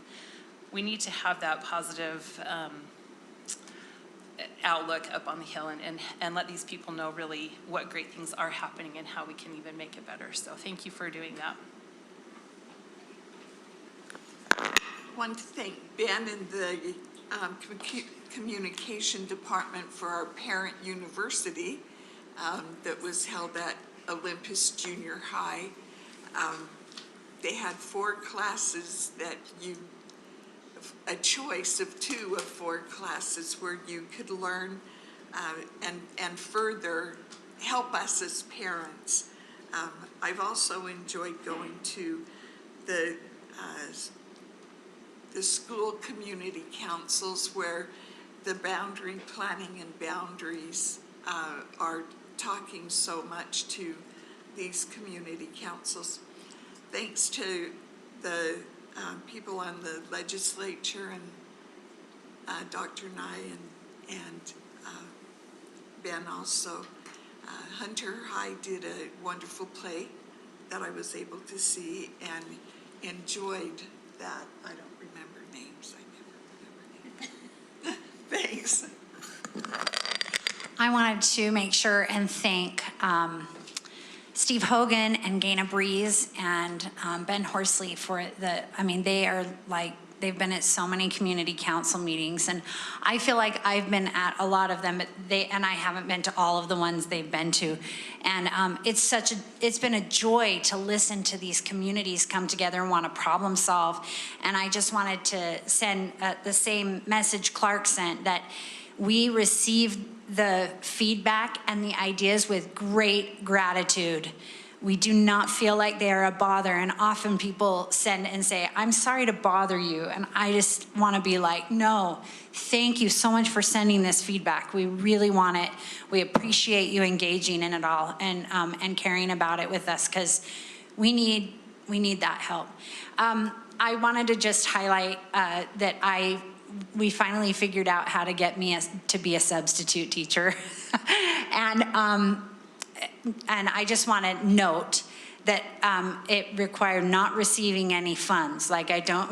that positive outlook up on the Hill, and let these people know really what great things are happening and how we can even make it better. So thank you for doing that. I want to thank Ben and the communication department for our parent university that was held at Olympus Junior High. They had 4 classes that a choice of 2 of 4 classes where you could learn and further help us as parents. I've also enjoyed going to the school community councils where the boundary planning and boundaries are talking so much to these community councils. Thanks to the people on the legislature and Dr. Nye and Ben also. Hunter High did a wonderful play that I was able to see and enjoyed that. I don't remember names. I never remember names. Thanks. I wanted to make sure and thank Steve Hogan and Gaina Breeze and Ben Horsley for they've been at so many community council meetings, and I feel like I've been at a lot of them, but I haven't been to all of the ones they've been to. And it's been a joy to listen to these communities come together and want to problem solve. And I just wanted to send the same message Clark sent, that we received the feedback and the ideas with great gratitude. We do not feel like they are a bother, and often people send and say, I'm sorry to bother you, and I just want to be like, no, thank you so much for sending this feedback. We really want it. We appreciate you engaging in it all and caring about it with us, because we need that help. I wanted to just highlight that we finally figured out how to get me to be a substitute teacher. And I just want to note that it required not receiving any funds. Like I don't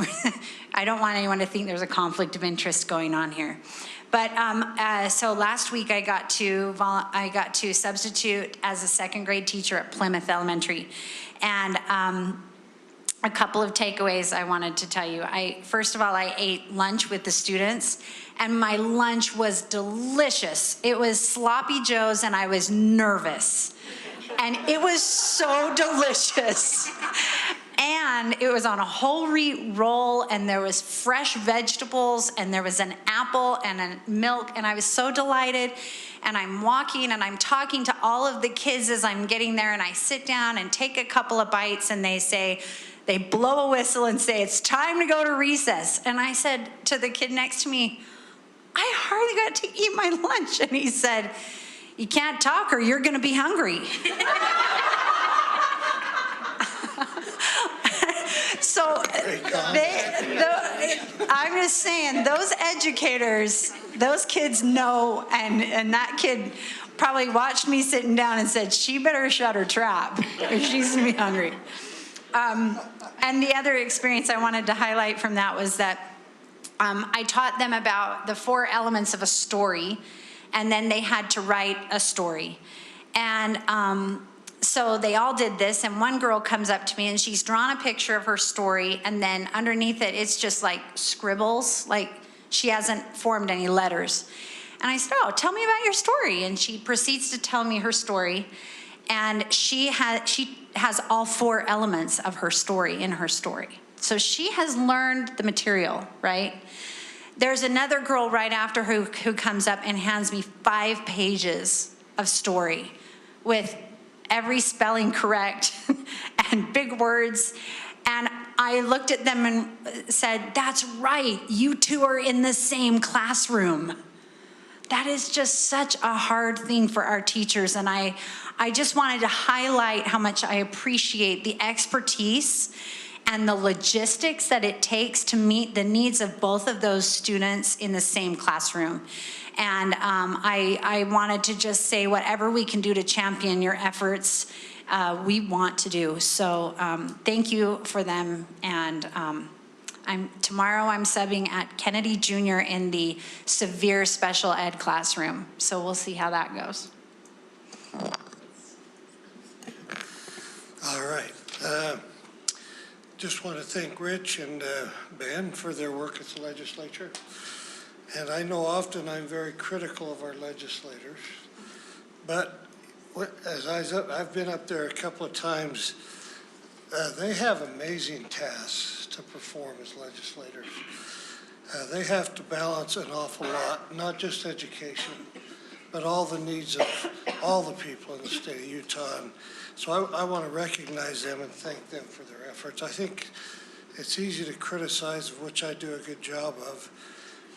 want anyone to think there's a conflict of interest going on here. But so last week I got to substitute as a second grade teacher at Plymouth Elementary, and a couple of takeaways I wanted to tell you. First of all, I ate lunch with the students, and my lunch was delicious. It was sloppy joes, and I was nervous. And it was so delicious. And it was on a whole wheat roll, and there was fresh vegetables, and there was an apple and a milk, and I was so delighted. And I'm walking and I'm talking to all of the kids as I'm getting there, and I sit down and take a couple of bites, and they blow a whistle and say, it's time to go to recess. And I said to the kid next to me, I hardly got to eat my lunch. And he said, you can't talk or you're gonna be hungry. So I'm just saying, those educators, those kids know, and that kid probably watched me sitting down and said, she better shut her trap or she's gonna be hungry. And the other experience I wanted to highlight from that was that I taught them about the 4 elements of a story, and then they had to write a story. And so they all did this, and one girl comes up to me and she's drawn a picture of her story, and then underneath it, it's just like scribbles, like she hasn't formed any letters. And I said, oh, tell me about your story. And she proceeds to tell me her story. And she has all 4 elements of her story in her story. So she has learned the material, right? There's another girl right after who comes up and hands me 5 pages of story with every spelling correct and big words. And I looked at them and said, that's right, you two are in the same classroom. That is just such a hard thing for our teachers. And I just wanted to highlight how much I appreciate the expertise and the logistics that it takes to meet the needs of both of those students in the same classroom. And I wanted to just say, whatever we can do to champion your efforts, we want to do. So thank you for them. And tomorrow I'm subbing at Kennedy Junior in the severe special ed classroom. So we'll see how that goes. All right. Just want to thank Rich and Ben for their work at the legislature. And I know often I'm very critical of our legislators, but as I've been up there a couple of times, they have amazing tasks to perform as legislators. They have to balance an awful lot, not just education, but all the needs of all the people in the state of Utah. And so I want to recognize them and thank them for their efforts. I think it's easy to criticize, of which I do a good job of,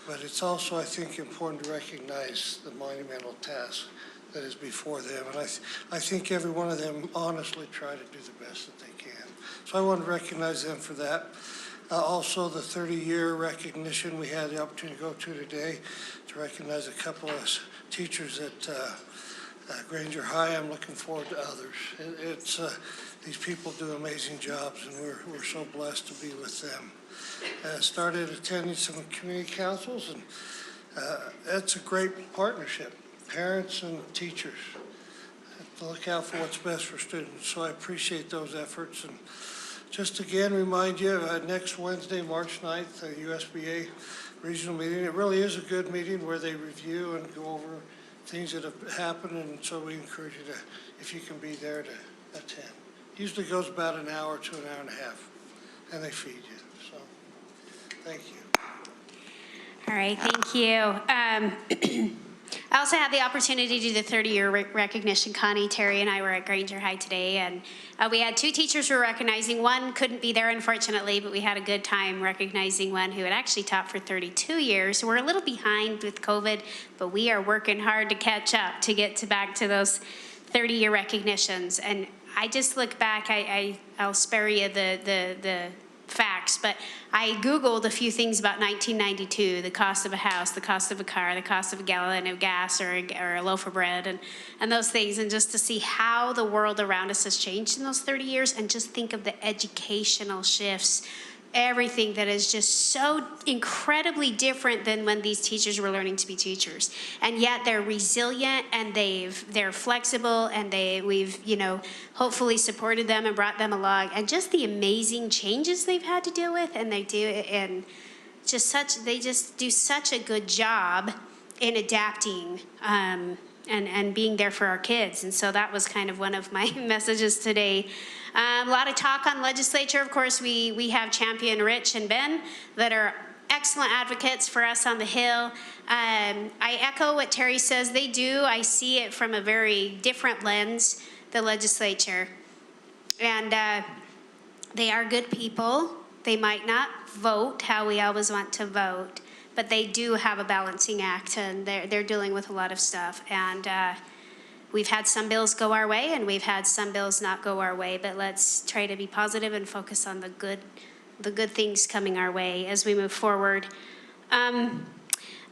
but it's also, I think, important to recognize the monumental task that is before them. And I think every one of them honestly try to do the best that they can. So I want to recognize them for that. Also, the 30-year recognition we had the opportunity to go to today to recognize a couple of teachers at Granger High. I'm looking forward to others. These people do amazing jobs, and we're so blessed to be with them. Started attending some community councils, and it's a great partnership. Parents and teachers have to look out for what's best for students. So I appreciate those efforts. And just again, remind you, next Wednesday, March 9th, the USBA regional meeting. It really is a good meeting where they review and go over things that have happened. And so we encourage you to, if you can be there, to attend. Usually goes about an hour to an hour and a half, and they feed you. So thank you. All right, thank you. I also had the opportunity to do the 30-year recognition. Connie, Terry, and I were at Granger High today, and we had 2 teachers we were recognizing. One couldn't be there, unfortunately, but we had a good time recognizing one who had actually taught for 32 years. We're a little behind with COVID, but we are working hard to catch up to get back to those 30-year recognitions. And I just look back, I'll spare you the facts, but I Googled a few things about 1992, the cost of a house, the cost of a car, the cost of a gallon of gas or a loaf of bread, and those things, and just to see how the world around us has changed in those 30 years, and just think of the educational shifts, everything that is just so incredibly different than when these teachers were learning to be teachers. And yet they're resilient, and they're flexible, and we've hopefully supported them and brought them along, and just the amazing changes they've had to deal with, and they just do such a good job in adapting and being there for our kids. And so that was kind of one of my messages today. A lot of talk on legislature. Of course, we have Champion Rich and Ben that are excellent advocates for us on the Hill. I echo what Terry says. They do. I see it from a very different lens, the legislature. And they are good people. They might not vote how we always want to vote, but they do have a balancing act, and they're dealing with a lot of stuff. And we've had some bills go our way, and we've had some bills not go our way, but let's try to be positive and focus on the good things coming our way as we move forward.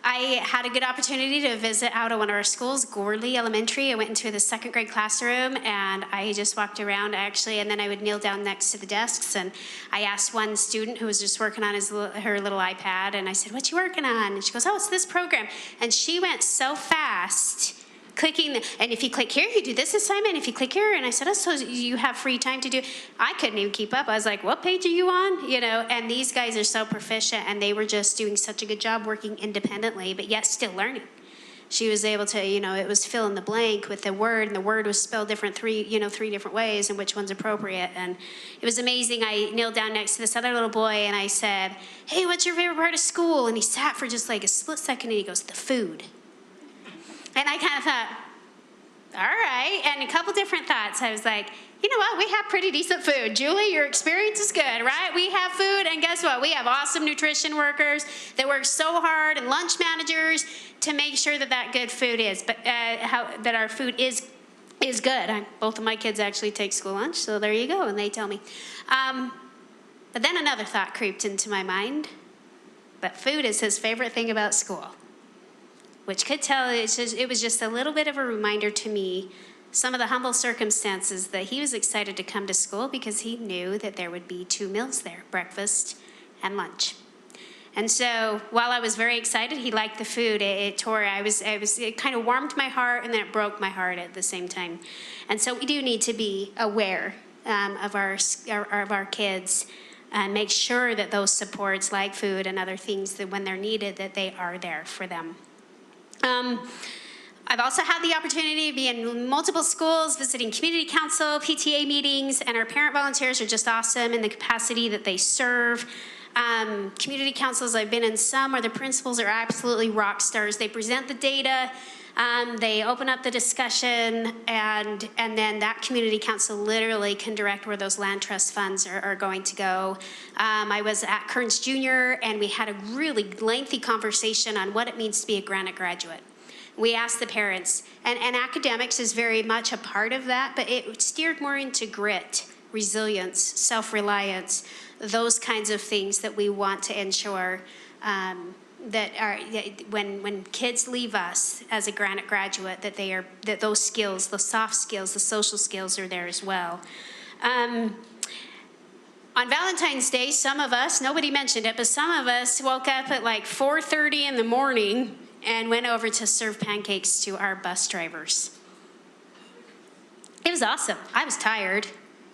I had a good opportunity to visit out at one of our schools, Gorley Elementary. I went into the 2nd grade classroom, and I just walked around actually, and then I would kneel down next to the desks, and I asked one student who was just working on her little iPad, and I said, "What you working on?" And she goes, "Oh, it's this program." And she went so fast, clicking, and if you click here, you do this assignment. If you click here, and I said, "Oh, so you have free time to do?" I couldn't even keep up. I was like, "What page are you on?" And these guys are so proficient, and they were just doing such a good job working independently, but yet still learning. She was able to, it was fill in the blank with the word, and the word was spelled three different ways, and which one's appropriate. And it was amazing. I kneeled down next to this other little boy, and I said, "Hey, what's your favorite part of school?" And he sat for just like a split second, and he goes, "The food." And I kind of thought, all right, and a couple different thoughts. I was like, you know what, we have pretty decent food. Julie, your experience is good, right? We have food, and guess what? We have awesome nutrition workers that work so hard, and lunch managers to make sure that good food is, but that our food is good. Both of my kids actually take school lunch, so there you go, and they tell me. But then another thought creeped into my mind, that food is his favorite thing about school, which could tell, it was just a little bit of a reminder to me, some of the humble circumstances that he was excited to come to school because he knew that there would be 2 meals there, breakfast and lunch. And so while I was very excited, he liked the food. It kind of warmed my heart, and then it broke my heart at the same time. And so we do need to be aware of our kids and make sure that those supports like food and other things, that when they're needed, that they are there for them. I've also had the opportunity to be in multiple schools, visiting community council, PTA meetings, and our parent volunteers are just awesome in the capacity that they serve. Community councils, I've been in some where the principals are absolutely rock stars. They present the data, they open up the discussion, and then that community council literally can direct where those land trust funds are going to go. I was at Kearns Junior, and we had a really lengthy conversation on what it means to be a Granite graduate. We asked the parents, and academics is very much a part of that, but it steered more into grit, resilience, self-reliance, those kinds of things that we want to ensure that when kids leave us as a Granite graduate, that those skills, the soft skills, the social skills are there as well. On Valentine's Day, some of us, nobody mentioned it, but some of us woke up at like 4:30 in the morning and went over to serve pancakes to our bus drivers. It was awesome. I was tired.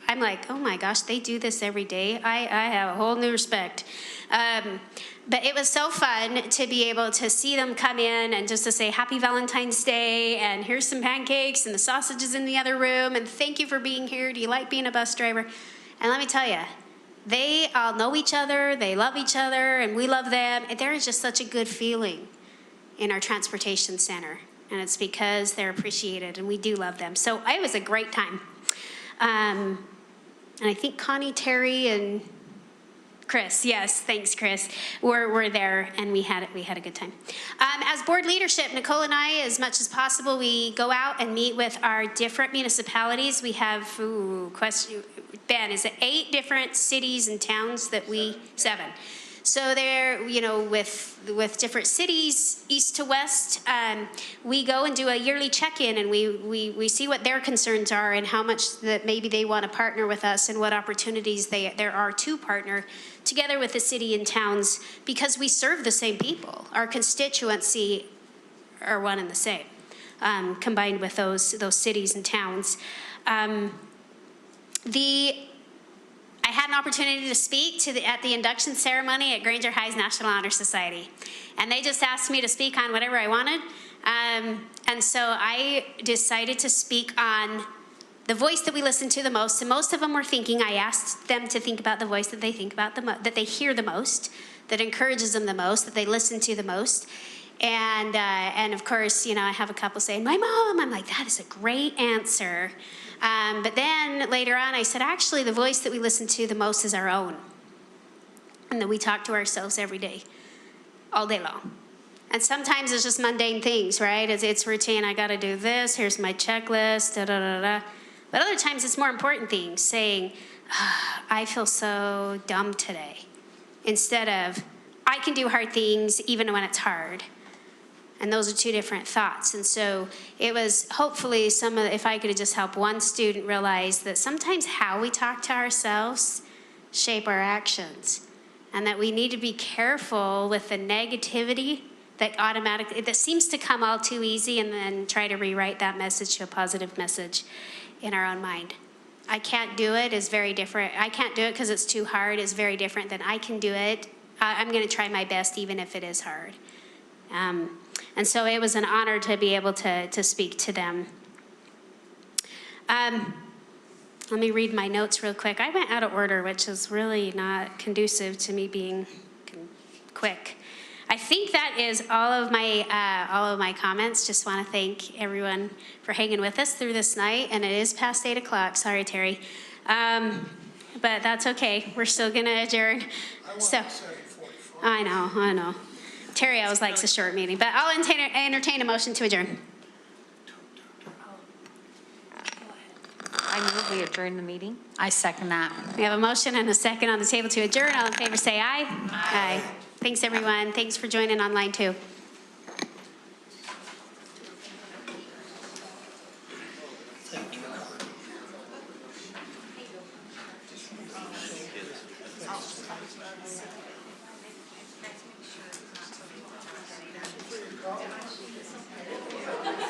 I'm like, oh my gosh, they do this every day. I have a whole new respect. But it was so fun to be able to see them come in and just to say Happy Valentine's Day, and here's some pancakes, and the sausage is in the other room, and thank you for being here. Do you like being a bus driver? And let me tell you, they all know each other, they love each other, and we love them. And there is just such a good feeling in our transportation center. and it's because they're appreciated, and we do love them. So it was a great time. And I think Connie, Terry, and Chris, yes, thanks, Chris. We're there, and we had a good time. As board leadership, Nicole and I, as much as possible, we go out and meet with our different municipalities. We have, Ben, is it 8 different cities and towns that 7. So they're, with different cities, east to west, we go and do a yearly check-in, and we see what their concerns are and how much that maybe they want to partner with us and what opportunities there are to partner together with the city and towns, because we serve the same people. Our constituency are one and the same, combined with those cities and towns. I had an opportunity to speak at the induction ceremony at Granger High's National Honor Society. And they just asked me to speak on whatever I wanted. And so I decided to speak on the voice that we listen to the most. And most of them were thinking, I asked them to think about the voice that they think about, that they hear the most, that encourages them the most, that they listen to the most. And of course, I have a couple saying, my mom. I'm like, that is a great answer. But then later on, I said, actually, the voice that we listen to the most is our own. And that we talk to ourselves every day, all day long. And sometimes it's just mundane things, right? It's routine. I got to do this. Here's my checklist, da-da-da-da. But other times it's more important things, saying, I feel so dumb today. Instead of, I can do hard things even when it's hard. And those are 2 different thoughts. And so it was hopefully if I could have just helped one student realize that sometimes how we talk to ourselves shape our actions. And that we need to be careful with the negativity that seems to come all too easy, and then try to rewrite that message to a positive message in our own mind. I can't do it is very different. I can't do it because it's too hard is very different than I can do it. I'm going to try my best even if it is hard. And so it was an honor to be able to speak to them. Let me read my notes real quick. I went out of order, which is really not conducive to me being quick. I think that is all of my comments. Just want to thank everyone for hanging with us through this night. And it is past 8 o'clock. Sorry, Terry. But that's okay. We're still going to adjourn. I know. Terry always likes a short meeting, but I'll entertain a motion to adjourn. I move we adjourn the meeting. I second that. We have a motion and a second on the table to adjourn. All in favor say aye. Aye. Thanks, everyone. Thanks for joining online, too. Thank you.